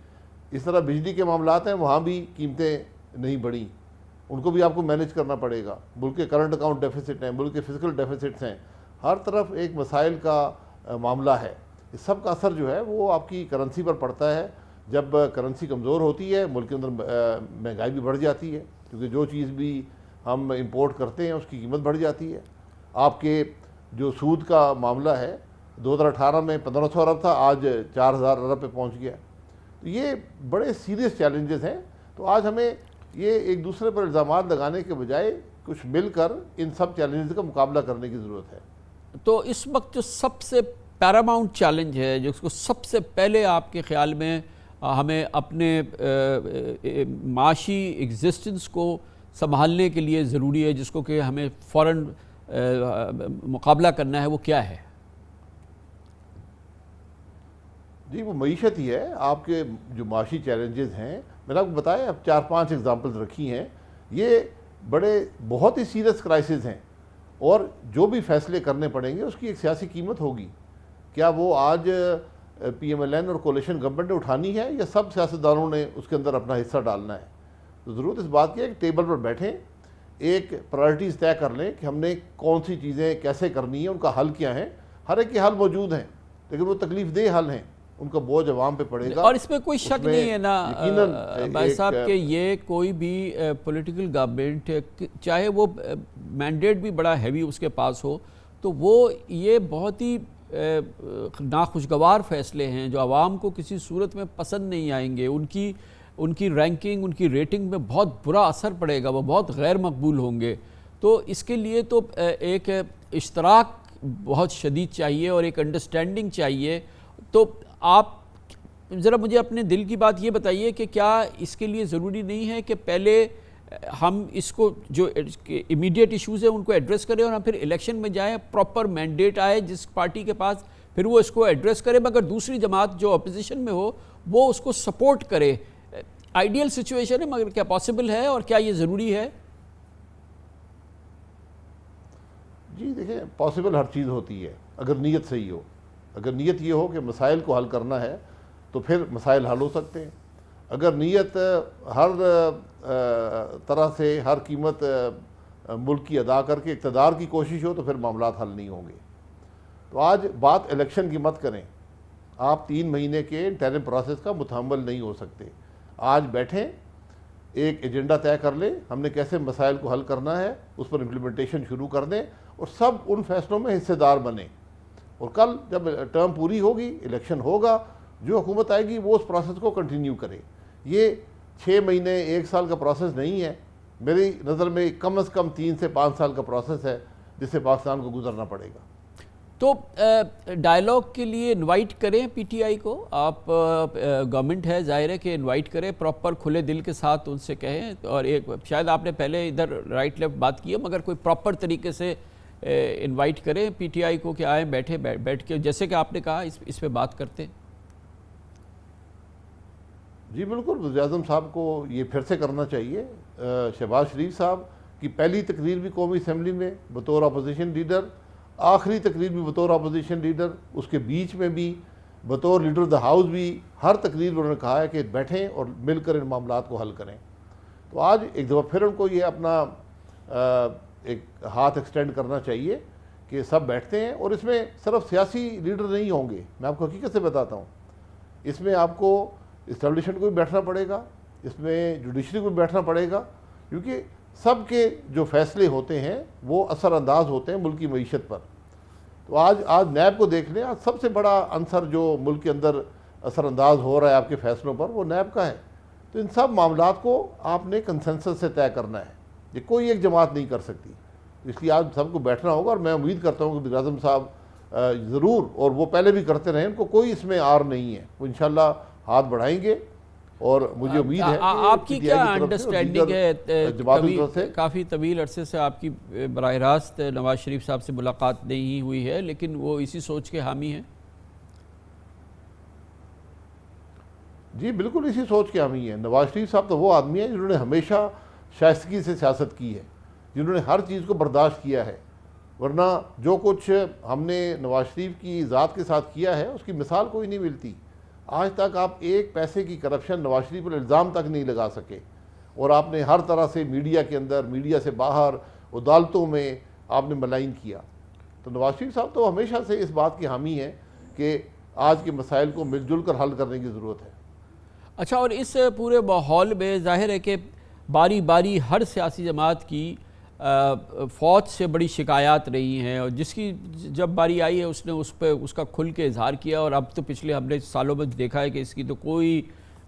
اس طرح بجلی کے معاملات ہیں، وہاں بھی قیمتیں نہیں بڑھیں، ان کو بھی آپ کو مینیج کرنا پڑے گا. ملک کے کرنٹ اکاؤنٹ ڈیفیسٹ ہیں، ملک کے فزیکل ڈیفیسٹس ہیں، ہر طرف ایک مسائل کا معاملہ ہے. اس سب کا اثر جو ہے وہ آپ کی کرنسی پر پڑتا ہے. جب کرنسی کمزور ہوتی ہے، ملک کے اندر مہنگائی بھی بڑھ جاتی ہے، کیونکہ جو چیز بھی ہم امپورٹ کرتے ہیں اس کی قیمت بڑھ جاتی ہے. آپ کے جو سود کا معاملہ ہے، 2018 میں 1500 ارب تھا، آج 4000 ارب پہ پہنچ گیا. تو یہ بڑے سیریس چیلنجز ہیں. تو آج ہمیں یہ ایک دوسرے پر الزامات لگانے کے بجائے کچھ مل کر ان سب چیلنجز کا مقابلہ کرنے کی ضرورت ہے. تو اس وقت جو سب سے پیراماؤنٹ چیلنج ہے، جس کو سب سے پہلے آپ کے خیال میں ہمیں اپنے معاشی ایگزسٹنس کو سنبھالنے کے لیے ضروری ہے، جس کو کہ ہمیں فوراً مقابلہ کرنا ہے، وہ کیا ہے؟ جی وہ معیشت ہی ہے. آپ کے جو معاشی چیلنجز ہیں، میں نے آپ کو بتایا، اب 4-5 ایگزامپلز رکھی ہیں. یہ بڑے بہت ہی سیریس کرائسس ہیں، اور جو بھی فیصلے کرنے پڑیں گے اس کی ایک سیاسی قیمت ہوگی. کیا وہ آج پی ایم ایل این اور کولیشن گورنمنٹ نے اٹھانی ہے، یا سب سیاستدانوں نے اس کے اندر اپنا حصہ ڈالنا ہے؟ تو ضرورت اس بات کی ہے کہ ٹیبل پر بیٹھیں، ایک پرائرٹیز طے کر لیں کہ ہم نے کون سی چیزیں کیسے کرنی ہیں، ان کا حل کیا ہے. ہر ایک کے حل موجود ہیں، لیکن وہ تکلیف دہ حل ہیں، ان کا بوجھ عوام پہ پڑے گا. اور اس میں کوئی شک نہیں ہے نا بھائی صاحب کہ یہ کوئی بھی پولیٹیکل گورنمنٹ، چاہے وہ مینڈیٹ بھی بڑا ہیوی اس کے پاس ہو، تو وہ یہ بہت ہی ناخوشگوار فیصلے ہیں جو عوام کو کسی صورت میں پسند نہیں آئیں گے. ان کی رینکنگ، ان کی ریٹنگ میں بہت برا اثر پڑے گا، وہ بہت غیر مقبول ہوں گے. تو اس کے لیے تو ایک اشتراک بہت شدید چاہیے اور ایک انڈرسٹینڈنگ چاہیے. تو آپ ذرا مجھے اپنے دل کی بات یہ بتائیے کہ کیا اس کے لیے ضروری نہیں ہے کہ پہلے ہم اس کو جو امیڈیٹ ایشوز ہیں ان کو ایڈریس کریں اور ہم پھر الیکشن میں جائیں، پراپر مینڈیٹ آئے جس پارٹی کے پاس، پھر وہ اس کو ایڈریس کرے، مگر دوسری جماعت جو اپوزیشن میں ہو وہ اس کو سپورٹ کرے. آئیڈیل سچویشن ہے، مگر کیا پاسبل ہے اور کیا یہ ضروری ہے؟ جی دیکھیں، پاسبل ہر چیز ہوتی ہے اگر نیت صحیح ہو. اگر نیت یہ ہو کہ مسائل کو حل کرنا ہے تو پھر مسائل حل ہو سکتے ہیں. اگر نیت ہر طرح سے ہر قیمت ملک کی ادا کر کے اقتدار کی کوشش ہو تو پھر معاملات حل نہیں ہوں گے. تو آج بات الیکشن کی مت کریں. آپ 3 مہینے کے انٹرم پروسیس کا متحمل نہیں ہو سکتے. آج بیٹھیں، ایک ایجنڈا طے کر لیں، ہم نے کیسے مسائل کو حل کرنا ہے، اس پر امپلیمنٹیشن شروع کر دیں اور سب ان فیصلوں میں حصے دار بنیں. اور کل جب ٹرم پوری ہوگی، الیکشن ہوگا، جو حکومت آئے گی وہ اس پروسیس کو کنٹینیو کرے. یہ 6 مہینے 1 سال کا پروسیس نہیں ہے. میری نظر میں کم از کم 3 سے 5 سال کا پروسیس ہے جس سے پاکستان کو گزرنا پڑے گا. تو ڈائیلاگ کے لیے انوائٹ کریں پی ٹی آئی کو. آپ گورنمنٹ ہے، ظاہر ہے کہ انوائٹ کریں، پراپر کھلے دل کے ساتھ ان سے کہیں. اور ایک شاید آپ نے پہلے ادھر رائٹ لیفٹ بات کی ہے، مگر کوئی پراپر طریقے سے انوائٹ کریں پی ٹی آئی کو کہ آئیں بیٹھ کے جیسے کہ آپ نے کہا اس پہ بات کرتے ہیں؟ جی بالکل، وزیر اعظم صاحب کو یہ پھر سے کرنا چاہیے۔ شہباز شریف صاحب کی پہلی تقریر بھی قومی اسمبلی میں بطور اپوزیشن لیڈر، آخری تقریر بھی بطور اپوزیشن لیڈر، اس کے بیچ میں بھی بطور لیڈر دا ہاؤس بھی ہر تقریر میں انہوں نے کہا ہے کہ بیٹھیں اور مل کر ان معاملات کو حل کریں۔ تو آج ایک دفعہ پھر ان کو یہ اپنا ایک ہاتھ ایکسٹینڈ کرنا چاہیے کہ سب بیٹھتے ہیں، اور اس میں صرف سیاسی لیڈر نہیں ہوں گے، میں آپ کو حقیقت سے بتاتا ہوں، اس میں آپ کو اسٹیبلشمنٹ کو بھی بیٹھنا پڑے گا، اس میں جوڈیشری کو بھی بیٹھنا پڑے گا، کیونکہ سب کے جو فیصلے ہوتے ہیں وہ اثر انداز ہوتے ہیں ملک کی معیشت پر۔ تو آج نیب کو دیکھ لیں، آج سب سے بڑا عنصر جو ملک کے اندر اثر انداز ہو رہا ہے آپ کے فیصلوں پر، وہ نیب کا ہے۔ تو ان سب معاملات کو آپ نے کنسنسس سے طے کرنا ہے، یہ کوئی ایک جماعت نہیں کر سکتی، اس لیے آج سب کو بیٹھنا ہوگا، اور میں امید کرتا ہوں کہ وزیر اعظم صاحب ضرور، اور وہ پہلے بھی کرتے رہے، ان کو کوئی اس میں آر نہیں ہے، وہ انشاءاللہ ہاتھ بڑھائیں گے، اور مجھے امید ہے کہ آپ کی کیا انڈرسٹینڈنگ ہے؟ کافی طویل عرصے سے آپ کی براہ راست نواز شریف صاحب سے ملاقات نہیں ہوئی ہے، لیکن وہ اسی سوچ کے حامی ہیں؟ جی بالکل اسی سوچ کے حامی ہیں۔ نواز شریف صاحب تو وہ آدمی ہیں جنہوں نے ہمیشہ شائستگی سے سیاست کی ہے، جنہوں نے ہر چیز کو برداشت کیا ہے، ورنہ جو کچھ ہم نے نواز شریف کی ذات کے ساتھ کیا ہے اس کی مثال کوئی نہیں ملتی۔ آج تک آپ ایک پیسے کی کرپشن نواز شریف پر الزام تک نہیں لگا سکے، اور آپ نے ہر طرح سے میڈیا کے اندر، میڈیا سے باہر، عدالتوں میں آپ نے ملائن کیا۔ تو نواز شریف صاحب تو ہمیشہ سے اس بات کی حامی ہے کہ آج کے مسائل کو مل جل کر حل کرنے کی ضرورت ہے۔ اچھا، اور اس پورے ماحول میں ظاہر ہے کہ باری باری ہر سیاسی جماعت کی فوج سے بڑی شکایات رہی ہیں، اور جس کی جب باری آئی ہے اس نے اس کا کھل کے اظہار کیا، اور اب تو پچھلے ہم نے سالوں میں دیکھا ہے کہ اس کی تو کوئی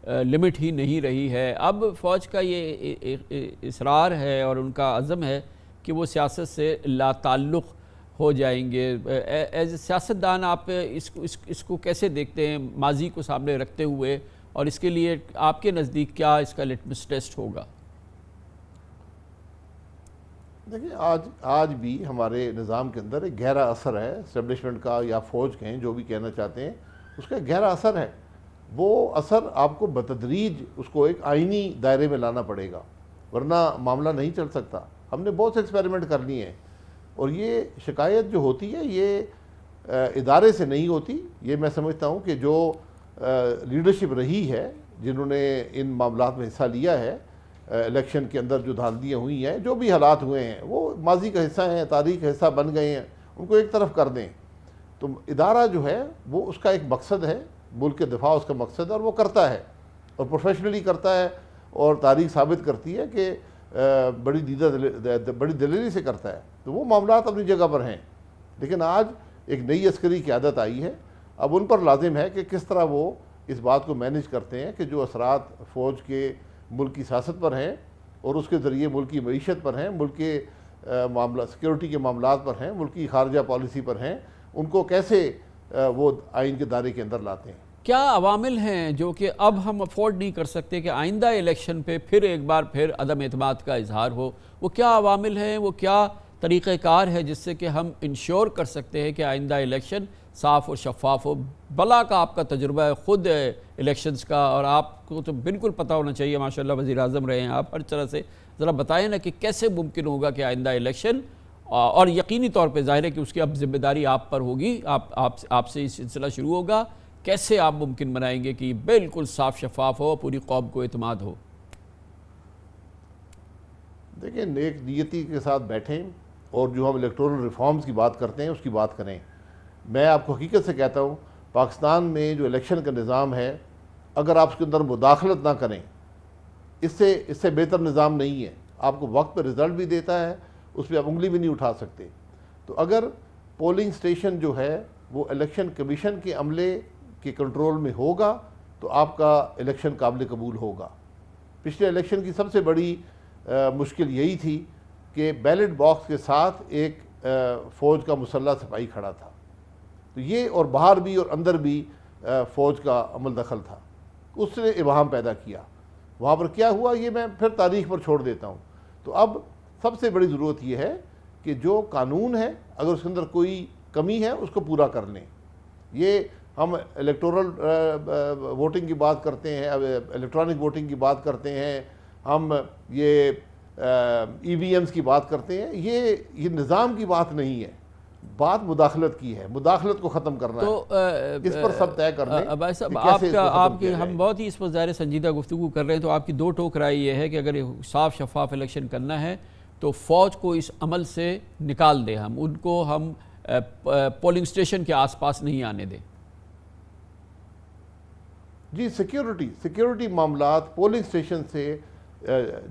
لمٹ ہی نہیں رہی ہے۔ اب فوج کا یہ اصرار ہے اور ان کا عزم ہے کہ وہ سیاست سے لا تعلق ہو جائیں گے۔ ایز اے سیاستدان آپ اس کو کیسے دیکھتے ہیں ماضی کو سامنے رکھتے ہوئے، اور اس کے لیے آپ کے نزدیک کیا اس کا لٹمس ٹیسٹ ہوگا؟ دیکھیں، آج بھی ہمارے نظام کے اندر ایک گہرا اثر ہے اسٹیبلشمنٹ کا، یا فوج کہیں، جو بھی کہنا چاہتے ہیں، اس کا ایک گہرا اثر ہے۔ وہ اثر آپ کو بتدریج اس کو ایک آئینی دائرے میں لانا پڑے گا، ورنہ معاملہ نہیں چل سکتا۔ ہم نے بہت سے ایکسپیریمنٹ کر لیے ہیں، اور یہ شکایت جو ہوتی ہے یہ ادارے سے نہیں ہوتی، یہ میں سمجھتا ہوں کہ جو لیڈرشپ رہی ہے، جنہوں نے ان معاملات میں حصہ لیا ہے، الیکشن کے اندر جو دھاندلیاں ہوئی ہیں، جو بھی حالات ہوئے ہیں، وہ ماضی کا حصہ ہیں، تاریخ کا حصہ بن گئے ہیں، ان کو ایک طرف کر دیں۔ تو ادارہ جو ہے وہ اس کا ایک مقصد ہے، ملک کے دفاع اس کا مقصد ہے، اور وہ کرتا ہے، اور پروفیشنلی کرتا ہے، اور تاریخ ثابت کرتی ہے کہ بڑی دلیری سے کرتا ہے۔ تو وہ معاملات اپنی جگہ پر ہیں، لیکن آج ایک نئی عسکری قیادت آئی ہے، اب ان پر لازم ہے کہ کس طرح وہ اس بات کو مینیج کرتے ہیں کہ جو اثرات فوج کے ملک کی سیاست پر ہیں، اور اس کے ذریعے ملک کی معیشت پر ہیں، ملک کے سیکیورٹی کے معاملات پر ہیں، ملک کی خارجہ پالیسی پر ہیں، ان کو کیسے وہ آئین کے دائرے کے اندر لاتے ہیں۔ کیا عوامل ہیں جو کہ اب ہم افورڈ نہیں کر سکتے کہ آئندہ الیکشن پہ پھر ایک بار پھر عدم اعتماد کا اظہار ہو؟ وہ کیا عوامل ہیں، وہ کیا طریقہ کار ہے جس سے کہ ہم انشور کر سکتے ہیں کہ آئندہ الیکشن صاف اور شفاف ہو؟ بلا کا آپ کا تجربہ ہے خود الیکشنز کا، اور آپ کو تو بالکل پتہ ہونا چاہیے، ماشاءاللہ وزیر اعظم رہے ہیں آپ ہر طرح سے، ذرا بتائیں نا کہ کیسے ممکن ہوگا کہ آئندہ الیکشن، اور یقینی طور پہ ظاہر ہے کہ اس کی اب ذمہ داری آپ پر ہوگی، آپ سے یہ سلسلہ شروع ہوگا، کیسے آپ ممکن بنائیں گے کہ یہ بالکل صاف شفاف ہو، پوری قوم کو اعتماد ہو؟ دیکھیں، نیک نیتی کے ساتھ بیٹھیں، اور جو ہم الیکٹورل ریفارمز کی بات کرتے ہیں اس کی بات کریں۔ میں آپ کو حقیقت سے کہتا ہوں، پاکستان میں جو الیکشن کا نظام ہے، اگر آپ اس کے اندر مداخلت نہ کریں، اس سے بہتر نظام نہیں ہے۔ آپ کو وقت پہ رزلٹ بھی دیتا ہے، اس پہ آپ انگلی بھی نہیں اٹھا سکتے۔ تو اگر پولنگ سٹیشن جو ہے وہ الیکشن کمیشن کے عملے کے کنٹرول میں ہوگا تو آپ کا الیکشن قابل قبول ہوگا۔ پچھلے الیکشن کی سب سے بڑی مشکل یہی تھی کہ بیلٹ باکس کے ساتھ ایک فوج کا مسلح سپاہی کھڑا تھا، تو یہ اور باہر بھی اور اندر بھی فوج کا عمل دخل تھا، اس نے ابہام پیدا کیا۔ وہاں پر کیا ہوا یہ میں پھر تاریخ پر چھوڑ دیتا ہوں۔ تو اب سب سے بڑی ضرورت یہ ہے کہ جو قانون ہے اگر اس کے اندر کوئی کمی ہے اس کو پورا کر لیں. یہ ہم الیکٹورل ووٹنگ کی بات کرتے ہیں, الیکٹرانک ووٹنگ کی بات کرتے ہیں, ہم یہ ای وی ایمز کی بات کرتے ہیں, یہ نظام کی بات نہیں ہے, بات مداخلت کی ہے. مداخلت کو ختم کرنا ہے, اس پر سب طے کر لیں. بھائی صاحب آپ کی ہم بہت ہی اس پر ظاہر سنجیدہ گفتگو کر رہے ہیں, تو آپ کی 2 ٹوک رائے یہ ہے کہ اگر صاف شفاف الیکشن کرنا ہے تو فوج کو اس عمل سے نکال دیں, ہم ان کو ہم پولنگ سٹیشن کے آس پاس نہیں آنے دیں. جی, سیکیورٹی معاملات پولنگ سٹیشن سے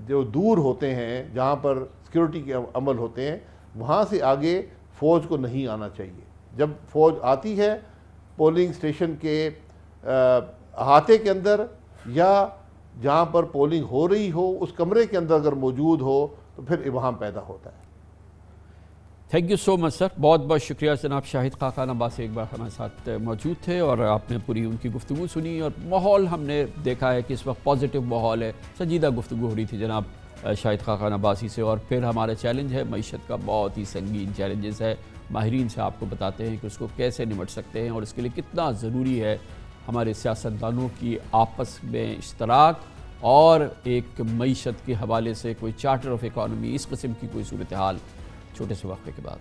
جو دور ہوتے ہیں, جہاں پر سیکیورٹی کے عمل ہوتے ہیں, وہاں سے آگے فوج کو نہیں آنا چاہیے. جب فوج آتی ہے پولنگ سٹیشن کے احاطے کے اندر یا جہاں پر پولنگ ہو رہی ہو اس کمرے کے اندر اگر موجود ہو تو پھر ابہام پیدا ہوتا ہے. تھینک یو سو مچ سر, بہت بہت شکریہ. جناب شاہد خاقان عباسی ایک بار ہمارے ساتھ موجود تھے اور آپ نے پوری ان کی گفتگو سنی, اور ماحول ہم نے دیکھا ہے کہ اس وقت پازیٹیو ماحول ہے. سنجیدہ گفتگو ہو رہی تھی جناب شاہد خاقان عباسی سے. اور پھر ہمارا چیلنج ہے معیشت کا, بہت ہی سنگین چیلنجز ہے. ماہرین سے آپ کو بتاتے ہیں کہ اس کو کیسے نمٹ سکتے ہیں اور اس کے لیے کتنا ضروری ہے ہمارے سیاستدانوں کی آپس میں اشتراک اور ایک معیشت کے حوالے سے کوئی چارٹر آف اکانومی, اس قسم کی کوئی صورتحال. چھوٹے سے وقفے کے بعد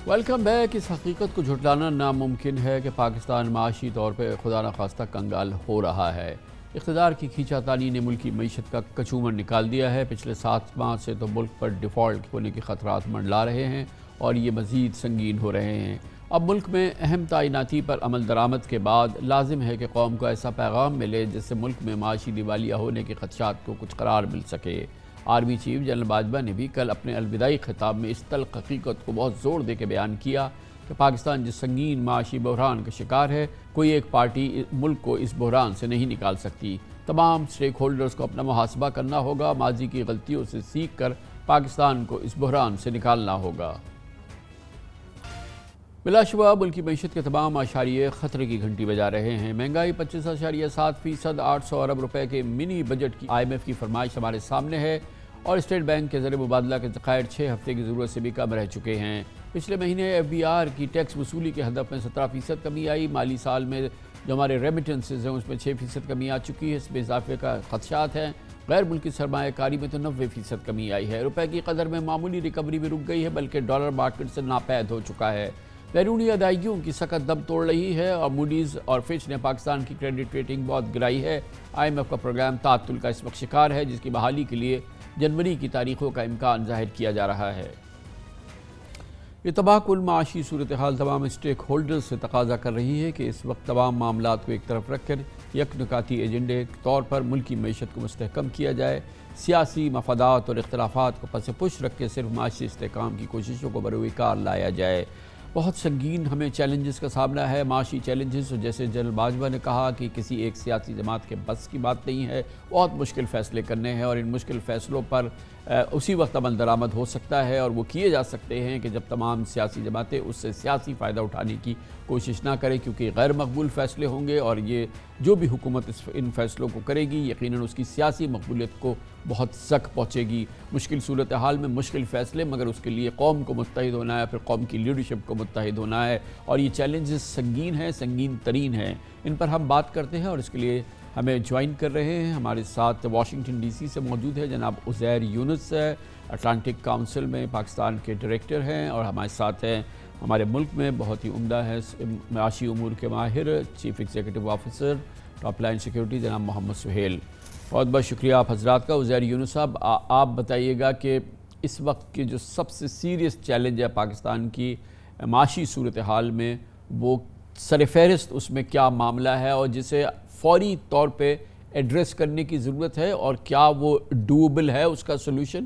ویلکم بیک. اس حقیقت کو جھٹلانا ناممکن ہے کہ پاکستان معاشی طور پہ خدا نخواستہ کنگال ہو رہا ہے. اقتدار کی کھینچا تانی نے ملکی معیشت کا کچومر نکال دیا ہے. پچھلے 7 ماہ سے تو ملک پر ڈیفالٹ ہونے کے خطرات منڈلا رہے ہیں اور یہ مزید سنگین ہو رہے ہیں. اب ملک میں اہم تعیناتی پر عمل درآمد کے بعد لازم ہے کہ قوم کو ایسا پیغام ملے جس سے ملک میں معاشی دیوالیہ ہونے کے خدشات کو کچھ قرار مل سکے. آرمی چیف جنرل باجوہ نے بھی کل اپنے الوداعی خطاب میں اس تلخ حقیقت کو بہت زور دے کے بیان کیا کہ پاکستان جس سنگین معاشی بحران کا شکار ہے, کوئی ایک پارٹی ملک کو اس بحران سے نہیں نکال سکتی. تمام سٹیک ہولڈرز کو اپنا محاسبہ کرنا ہوگا, ماضی کی غلطیوں سے سیکھ کر پاکستان کو اس بحران سے نکالنا ہوگا. بلا شبہ ملکی معیشت کے تمام اشاریے خطرے کی گھنٹی بجا رہے ہیں. مہنگائی 25.7%, 800 ارب روپے کے منی بجٹ کی IMF کی فرمائش ہمارے سامنے ہے اور اسٹیٹ بینک کے زر مبادلہ کے ذخائر 6 ہفتے کی ضرورت سے بھی کم رہ چکے ہیں. پچھلے مہینے FBR کی ٹیکس وصولی کے ہدف میں 17% کمی آئی. مالی سال میں جو ہمارے ریمیٹنسز ہیں اس میں 6% کمی آ چکی ہے. اس میں اضافے کا خدشات ہیں. غیر ملکی سرمایہ کاری میں تو 90% کمی آئی ہے. روپے کی قدر میں معمولی ریکوری بھی رک گئی ہے بلکہ ڈالر مارکیٹ سے ناپید ہو چکا ہے. بیرونی ادائیگیوں کی سخت دم توڑ رہی ہے اور موڈیز اور فچ نے پاکستان کی کریڈٹ ریٹنگ بہت گرائی ہے. IMF کا پروگرام تعطل کا اس وقت شکار ہے جس کی بحالی کے لیے جنوری کی تاریخوں کا امکان ظاہر کیا جا رہا ہے. یہ تباہ کن معاشی صورتحال تمام اسٹیک ہولڈرز سے تقاضا کر رہی ہے کہ اس وقت تمام معاملات کو ایک طرف رکھ کر یک نکاتی ایجنڈے کے طور پر ملکی معیشت کو مستحکم کیا جائے. سیاسی مفادات اور اختلافات کو پس پش رکھ کے صرف معاشی استحکام کی کوششوں کو بروئے کار لایا جائے. بہت سنگین ہمیں چیلنجز کا سامنا ہے, معاشی چیلنجز, جیسے جنرل باجوہ نے کہا کہ کسی ایک سیاسی جماعت کے بس کی بات نہیں ہے. بہت مشکل فیصلے کرنے ہیں اور ان مشکل فیصلوں پر اسی وقت عمل درآمد ہو سکتا ہے اور وہ کیے جا سکتے ہیں کہ جب تمام سیاسی جماعتیں اس سے سیاسی فائدہ اٹھانے کی کوشش نہ کریں, کیونکہ غیر مقبول فیصلے ہوں گے اور یہ جو بھی حکومت ان فیصلوں کو کرے گی یقیناً اس کی سیاسی مقبولیت کو بہت زک پہنچے گی. مشکل صورتحال میں مشکل فیصلے, مگر اس کے لیے قوم کو متحد ہونا ہے, پھر قوم کی لیڈرشپ کو متحد ہونا ہے اور یہ چیلنجز سنگین ہیں, سنگین ترین ہیں. ان پر ہم بات کرتے ہیں اور اس کے لیے ہمیں جوائن کر رہے ہیں. ہمارے ساتھ واشنگٹن DC سے موجود ہے جناب عزیر یونس, اٹلانٹک کاؤنسل میں پاکستان کے ڈائریکٹر ہیں, اور ہمارے ساتھ ہیں ہمارے ملک میں بہت ہی عمدہ ہے معاشی امور کے ماہر, chief executive officer top line security جناب محمد سہیل. بہت بہت شکریہ آپ حضرات کا. عزیر یونس صاحب, آپ بتائیے گا کہ اس وقت کی جو سب سے سیریس چیلنج ہے پاکستان کی معاشی صورتحال میں, وہ سر فہرست اس میں کیا معاملہ ہے اور جسے فوری طور پہ ایڈریس کرنے کی ضرورت ہے, اور کیا وہ ڈویبل ہے اس کا سلوشن؟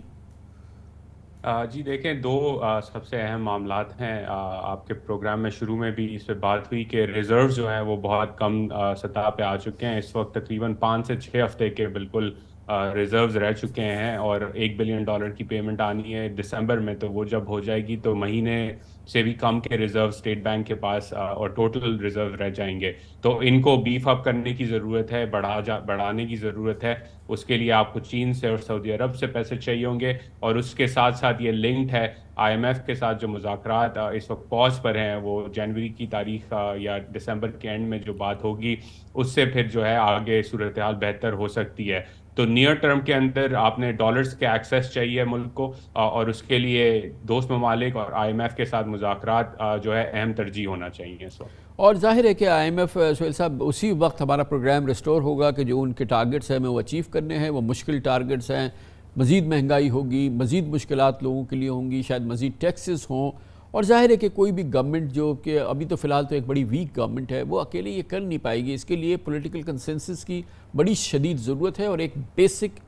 جی دیکھیں, 2 سب سے اہم معاملات ہیں. آپ کے پروگرام میں شروع میں بھی اس پہ بات ہوئی کہ ریزروز جو ہیں وہ بہت کم سطح پہ آ چکے ہیں. اس وقت تقریباً 5 سے 6 ہفتے کے بالکل ریزروز رہ چکے ہیں اور $1 بلین کی پیمنٹ آنی ہے دسمبر میں، تو وہ جب ہو جائے گی تو مہینے سے بھی کم کے ریزرو اسٹیٹ بینک کے پاس اور ٹوٹل ریزرو رہ جائیں گے. تو ان کو بیف اپ کرنے کی ضرورت ہے، بڑھانے کی ضرورت ہے. اس کے لیے آپ کو چین سے اور سعودی عرب سے پیسے چاہیے ہوں گے، اور اس کے ساتھ ساتھ یہ لنکڈ ہے IMF کے ساتھ. جو مذاکرات اس وقت پاز پر ہیں وہ جنوری کی تاریخ یا دسمبر کے اینڈ میں جو بات ہوگی اس سے پھر جو ہے آگے صورتحال بہتر ہو سکتی ہے. تو نیئر ٹرم کے اندر آپ نے ڈالرز کے ایکسیس چاہیے ملک کو، اور اس کے لیے دوست ممالک اور IMF کے ساتھ مذاکرات جو ہے اہم ترجیح ہونا چاہیے اس وقت. اور ظاہر ہے کہ IMF سہیل صاحب اسی وقت ہمارا پروگرام ریسٹور ہوگا کہ جو ان کے ٹارگٹس ہیں ہمیں وہ اچیو کرنے ہیں. وہ مشکل ٹارگٹس ہیں، مزید مہنگائی ہوگی، مزید مشکلات لوگوں کے لیے ہوں گی، شاید مزید ٹیکسز ہوں. اور ظاہر ہے کہ کوئی بھی گورنمنٹ جو کہ ابھی تو فی الحال تو ایک بڑی ویک گورنمنٹ ہے، وہ اکیلے یہ کر نہیں پائے گی. اس کے لیے پولیٹیکل کنسنسس کی بڑی شدید ضرورت ہے، اور ایک بیسک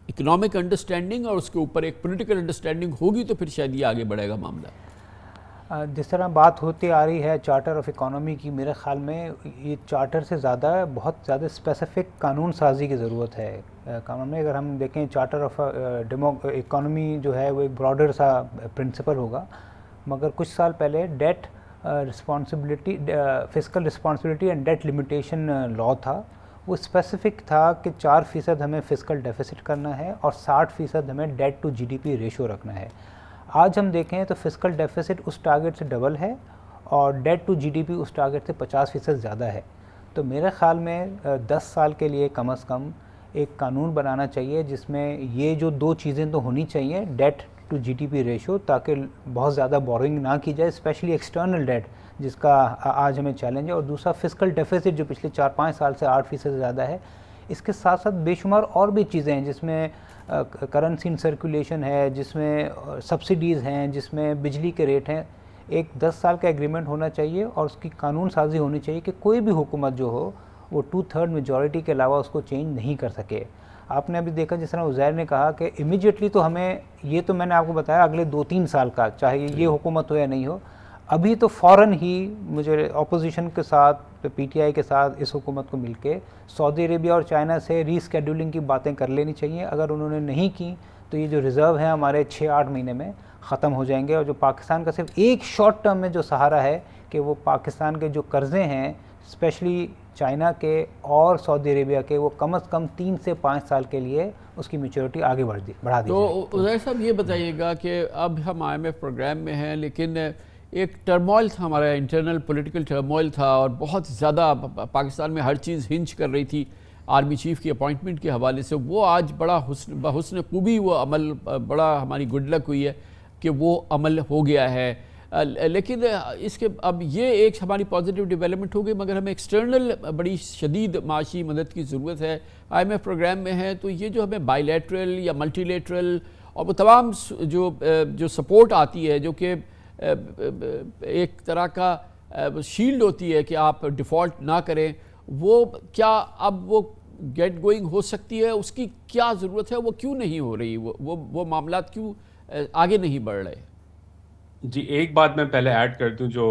اکنامک انڈرسٹینڈنگ اور اس کے اوپر ایک پولیٹیکل انڈرسٹینڈنگ ہوگی تو پھر شاید یہ آگے بڑھے گا معاملہ. جس طرح بات ہوتی آ رہی ہے چارٹر آف اکانومی کی، میرے خیال میں یہ چارٹر سے زیادہ بہت زیادہ اسپیسیفک قانون سازی کی ضرورت ہے. قانون میں اگر ہم دیکھیں چارٹر آف اکانومی جو ہے وہ ایک براڈر سا پرنسپل ہوگا، مگر کچھ سال پہلے debt responsibility fiscal responsibility and debt limitation law تھا. وہ اسپیسیفک تھا کہ 4% ہمیں فسکل ڈیفیسٹ کرنا ہے اور 60% ہمیں ڈیٹ ٹو GDP ریشو رکھنا ہے. آج ہم دیکھیں تو فسکل ڈیفیسٹ اس ٹارگٹ سے ڈبل ہے اور ڈیٹ ٹو GDP اس ٹارگٹ سے 50% زیادہ ہے. تو میرے خیال میں 10 سال کے لیے کم از کم ایک قانون بنانا چاہیے جس میں یہ جو دو چیزیں تو ہونی چاہیے، ڈیٹ ٹو GDP ریشو، تاکہ بہت زیادہ بورنگ نہ کی جائے، اسپیشلی ایکسٹرنل ڈیٹ جس کا آج ہمیں چیلنج ہے، اور دوسرا فسکل ڈیفیسٹ جو پچھلے 4-5 سال سے 8% زیادہ ہے. اس کے ساتھ ساتھ بے شمار اور بھی چیزیں ہیں جس میں کرنسی ان سرکولیشن ہے، جس میں سبسڈیز ہیں، جس میں بجلی کے ریٹ ہیں. ایک 10 سال کا ایگریمنٹ ہونا چاہیے اور اس کی قانون سازی ہونی چاہیے کہ کوئی بھی حکومت جو ہو وہ 2/3 میجورٹی کے علاوہ اس کو چینج نہیں کر سکے. آپ نے ابھی دیکھا جس طرح عزیر نے کہا کہ امیجیٹلی تو ہمیں یہ تو میں نے آپ کو بتایا اگلے 2-3 سال کا، چاہے یہ حکومت ہو یا نہیں ہو، ابھی تو فوراً ہی مجھے اپوزیشن کے ساتھ PTI کے ساتھ اس حکومت کو مل کے سعودی عربیہ اور چائنا سے ری اسکیڈولنگ کی باتیں کر لینی چاہیے. اگر انہوں نے نہیں کی تو یہ جو ریزرو ہیں ہمارے 6-8 مہینے میں ختم ہو جائیں گے، اور جو پاکستان کا صرف ایک شارٹ ٹرم میں جو سہارا ہے کہ وہ پاکستان کے جو قرضے ہیں اسپیشلی چائنا کے اور سعودی عربیہ کے، وہ کم از کم 3 سے 5 سال کے لیے اس کی میچورٹی آگے بڑھا دی جائے. تو عزیر صاحب یہ بتائیے گا کہ اب ہم IMF پروگرام میں ہیں، لیکن ایک ٹرموائل تھا، ہمارا انٹرنل پولیٹیکل ٹرموائل تھا، اور بہت زیادہ پاکستان میں ہر چیز ہنچ کر رہی تھی آرمی چیف کی اپوائنٹمنٹ کے حوالے سے. وہ آج بڑا بحسن خوبی وہ عمل، بڑا ہماری گڈ لک ہوئی ہے کہ وہ عمل ہو گیا ہے. لیکن اس کے اب یہ ایک ہماری پازیٹیو ڈیولپمنٹ ہو گئی، مگر ہمیں ایکسٹرنل بڑی شدید معاشی مدد کی ضرورت ہے. IMF پروگرام میں ہے تو یہ جو ہمیں بائی لیٹرل یا ملٹی لیٹرل اور وہ تمام جو سپورٹ آتی ہے، جو کہ ایک طرح کا شیلڈ ہوتی ہے کہ آپ ڈیفالٹ نہ کریں، وہ کیا اب وہ گیٹ گوئنگ ہو سکتی ہے؟ اس کی کیا ضرورت ہے؟ وہ کیوں نہیں ہو رہی؟ وہ معاملات کیوں آگے نہیں بڑھ رہے؟ جی ایک بات میں پہلے ایڈ کر دوں، جو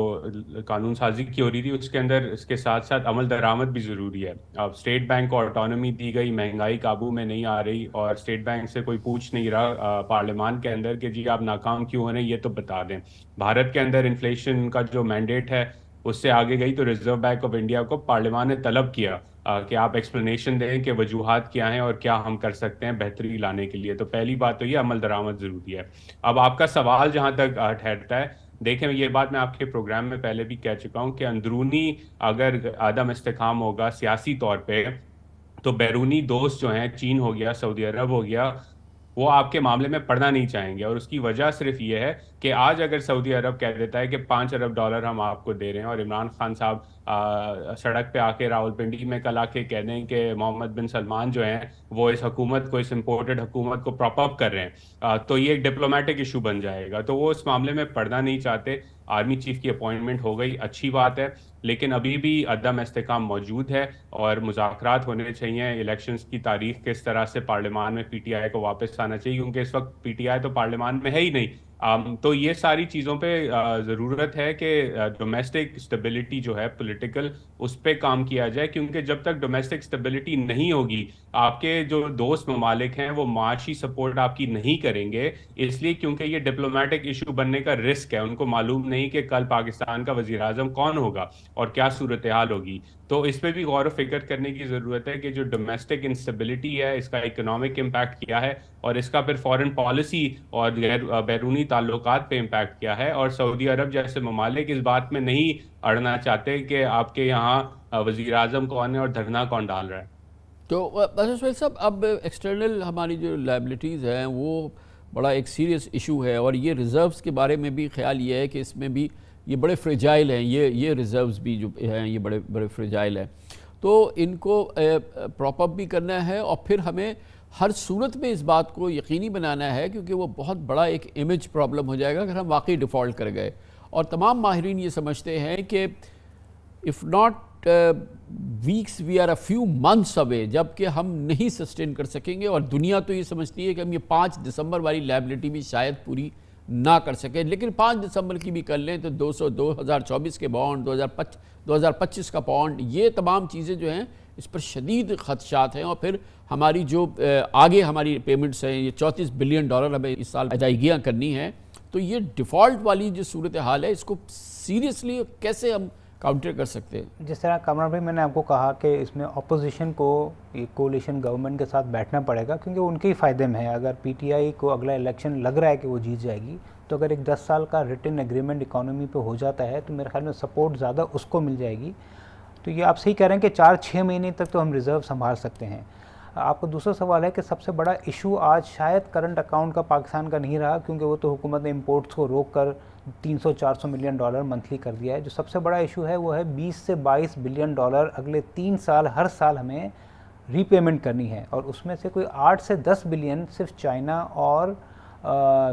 قانون سازی کی ہو رہی تھی اس کے اندر اس کے ساتھ ساتھ عمل درآمد بھی ضروری ہے. اب اسٹیٹ بینک کو آٹونومی دی گئی، مہنگائی قابو میں نہیں آ رہی، اور اسٹیٹ بینک سے کوئی پوچھ نہیں رہا پارلیمان کے اندر کہ جی آپ ناکام کیوں ہو رہے ہیں، یہ تو بتا دیں. بھارت کے اندر انفلیشن کا جو مینڈیٹ ہے اس سے آگے گئی تو ریزرو بینک آف انڈیا کو پارلیمان نے طلب کیا کہ آپ ایکسپلینیشن دیں کہ وجوہات کیا ہیں اور کیا ہم کر سکتے ہیں بہتری لانے کے لیے. تو پہلی بات تو یہ عمل درآمد ضروری ہے. اب آپ کا سوال جہاں تک ٹھہرتا ہے، دیکھیں یہ بات میں آپ کے پروگرام میں پہلے بھی کہہ چکا ہوں کہ اندرونی اگر عدم استحکام ہوگا سیاسی طور پہ، تو بیرونی دوست جو ہیں، چین ہو گیا، سعودی عرب ہو گیا، وہ آپ کے معاملے میں پڑھنا نہیں چاہیں گے. اور اس کی وجہ صرف یہ ہے کہ آج اگر سعودی عرب کہہ دیتا ہے کہ $5 ارب ہم آپ کو دے رہے ہیں، اور عمران خان صاحب سڑک پہ آ کے راولپنڈی میں کل آ کے کہہ دیں کہ محمد بن سلمان جو ہیں وہ اس حکومت کو، اس امپورٹڈ حکومت کو پراپ اپ کر رہے ہیں، تو یہ ایک ڈپلومیٹک ایشو بن جائے گا. تو وہ اس معاملے میں پڑھنا نہیں چاہتے. آرمی چیف کی اپوائنٹمنٹ ہو گئی، اچھی بات ہے، لیکن ابھی بھی عدم استحکام موجود ہے اور مذاکرات ہونے چاہیے. الیکشنز کی تاریخ کس طرح سے پارلیمان میں PTI کو واپس آنا چاہیے، کیونکہ اس وقت PTI تو پارلیمان میں ہے ہی نہیں. تو یہ ساری چیزوں پہ ضرورت ہے کہ ڈومیسٹک اسٹیبلٹی جو ہے پولیٹیکل اس پہ کام کیا جائے، کیونکہ جب تک ڈومیسٹک اسٹیبلٹی نہیں ہوگی آپ کے جو دوست ممالک ہیں وہ معاشی سپورٹ آپ کی نہیں کریں گے، اس لیے کیونکہ یہ ڈپلومیٹک ایشو بننے کا رسک ہے، ان کو معلوم نہیں کہ کل پاکستان کا وزیر اعظم کون ہوگا اور کیا صورتحال ہوگی. تو اس پہ بھی غور و فکر کرنے کی ضرورت ہے کہ جو ڈومیسٹک انسٹیبلٹی ہے اس کا اکنامک امپیکٹ کیا ہے اور اس کا پھر فارن پالیسی اور بیرونی تعلقات پہ امپیکٹ کیا ہے. اور سعودی عرب جیسے ممالک اس بات میں نہیں اڑنا چاہتے کہ آپ کے یہاں وزیر اعظم کون ہے اور دھرنا کون ڈال رہا ہے. تو سہیل صاحب، اب ایکسٹرنل ہماری جو لائبلٹیز ہیں وہ بڑا ایک سیریس ایشو ہے، اور یہ ریزروز کے بارے میں بھی خیال یہ ہے کہ اس میں بھی یہ بڑے فریجائل ہیں، یہ ریزروز بھی جو ہیں یہ بڑے فریجائل ہیں، تو ان کو پراپ اپ بھی کرنا ہے، اور پھر ہمیں ہر صورت میں اس بات کو یقینی بنانا ہے، کیونکہ وہ بہت بڑا ایک امیج پرابلم ہو جائے گا اگر ہم واقعی ڈیفالٹ کر گئے. اور تمام ماہرین یہ سمجھتے ہیں کہ if not weeks we are a few months away، جبکہ ہم نہیں سسٹین کر سکیں گے، اور دنیا تو یہ سمجھتی ہے کہ ہم یہ 5 دسمبر والی لائبلٹی بھی شاید پوری نہ کر سکیں، لیکن 5 دسمبر کی بھی کر لیں تو 2024 کے بانڈ، 2025 کا پاؤنڈ، یہ تمام چیزیں جو ہیں اس پر شدید خدشات ہیں. اور پھر ہماری جو آگے ہماری پیمنٹس ہیں، یہ $34 بلین ہمیں اس سال ادائیگیاں کرنی ہیں، تو یہ ڈیفالٹ والی جو صورتحال ہے اس کو سیریسلی کیسے ہم کاؤنٹر کر سکتے ہیں؟ جس طرح کامران بھائی میں نے آپ کو کہا کہ اس میں اپوزیشن کو یہ کولیشن گورنمنٹ کے ساتھ بیٹھنا پڑے گا، کیونکہ ان کے ہی فائدے میں ہے. اگر پی ٹی آئی کو اگلا الیکشن لگ رہا ہے کہ وہ جیت جائے گی، تو اگر ایک 10 سال کا ریٹن ایگریمنٹ اکانومی پہ ہو جاتا ہے تو میرے خیال میں سپورٹ زیادہ اس کو مل جائے گی. تو یہ آپ صحیح کہہ رہے ہیں کہ 4-6 مہینے تک تو ہم ریزرو سنبھال سکتے ہیں. آپ کو دوسرا سوال ہے کہ سب سے بڑا ایشو آج شاید کرنٹ اکاؤنٹ کا پاکستان کا نہیں رہا، کیونکہ وہ تو حکومت نے امپورٹس کو روک کر $300-400 ملین منتھلی کر دیا ہے. جو سب سے بڑا ایشو ہے وہ ہے $20 سے $22 بلین اگلے 3 سال ہر سال ہمیں ری پیمنٹ کرنی ہے، اور اس میں سے کوئی 8 سے 10 بلین صرف چائنا اور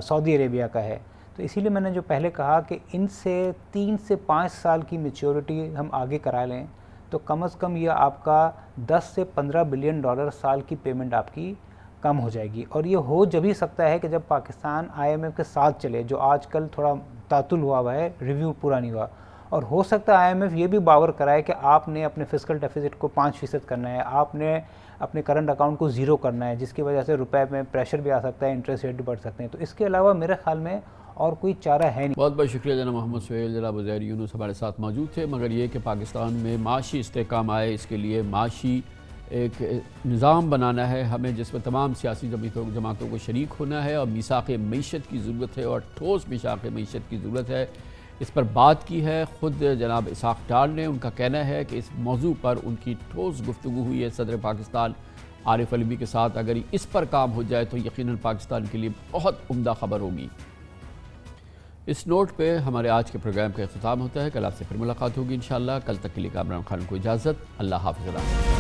سعودی عربیہ کا ہے. تو اسی لیے میں نے جو پہلے کہا کہ ان سے 3 سے 5 سال کی میچیورٹی ہم آگے کرا لیں تو کم از کم یہ آپ کا $10 سے $15 بلین سال کی پیمنٹ آپ کی کم ہو جائے گی. اور یہ ہو جب ہی سکتا ہے کہ جب پاکستان IMF کے ساتھ چلے، جو آج کل تھوڑا تعطل ہوا ہے، ریویو پورا نہیں ہوا. اور ہو سکتا ہے IMF یہ بھی باور کرائے کہ آپ نے اپنے فسکل ڈیفیسٹ کو 5% کرنا ہے، آپ نے اپنے کرنٹ اکاؤنٹ کو 0 کرنا ہے، جس کی وجہ سے روپے میں پریشر بھی آ سکتا ہے، انٹرسٹ ریٹ بھی بڑھ سکتے ہیں. تو اس کے علاوہ میرے خیال میں اور کوئی چارہ ہے نہیں. بہت بہت شکریہ جناب محمد سہیل. جناب عزیر یونس ہمارے ساتھ موجود تھے. مگر یہ کہ پاکستان میں معاشی استحکام آئے، اس کے لیے معاشی ایک نظام بنانا ہے ہمیں، جس میں تمام سیاسی جماعتوں کو شریک ہونا ہے، اور میثاق معیشت کی ضرورت ہے، اور ٹھوس میثاق معیشت کی ضرورت ہے. اس پر بات کی ہے خود جناب اسحاق ڈار نے. ان کا کہنا ہے کہ اس موضوع پر ان کی ٹھوس گفتگو ہوئی ہے صدر پاکستان عارف علوی کے ساتھ. اگر اس پر کام ہو جائے تو یقیناً پاکستان کے لیے بہت عمدہ خبر ہوگی. اس نوٹ پہ ہمارے آج کے پروگرام کا اختتام ہوتا ہے. کل آپ سے پھر ملاقات ہوگی انشاءاللہ. کل تک کے لیے کامران خان کو اجازت. اللہ حافظ.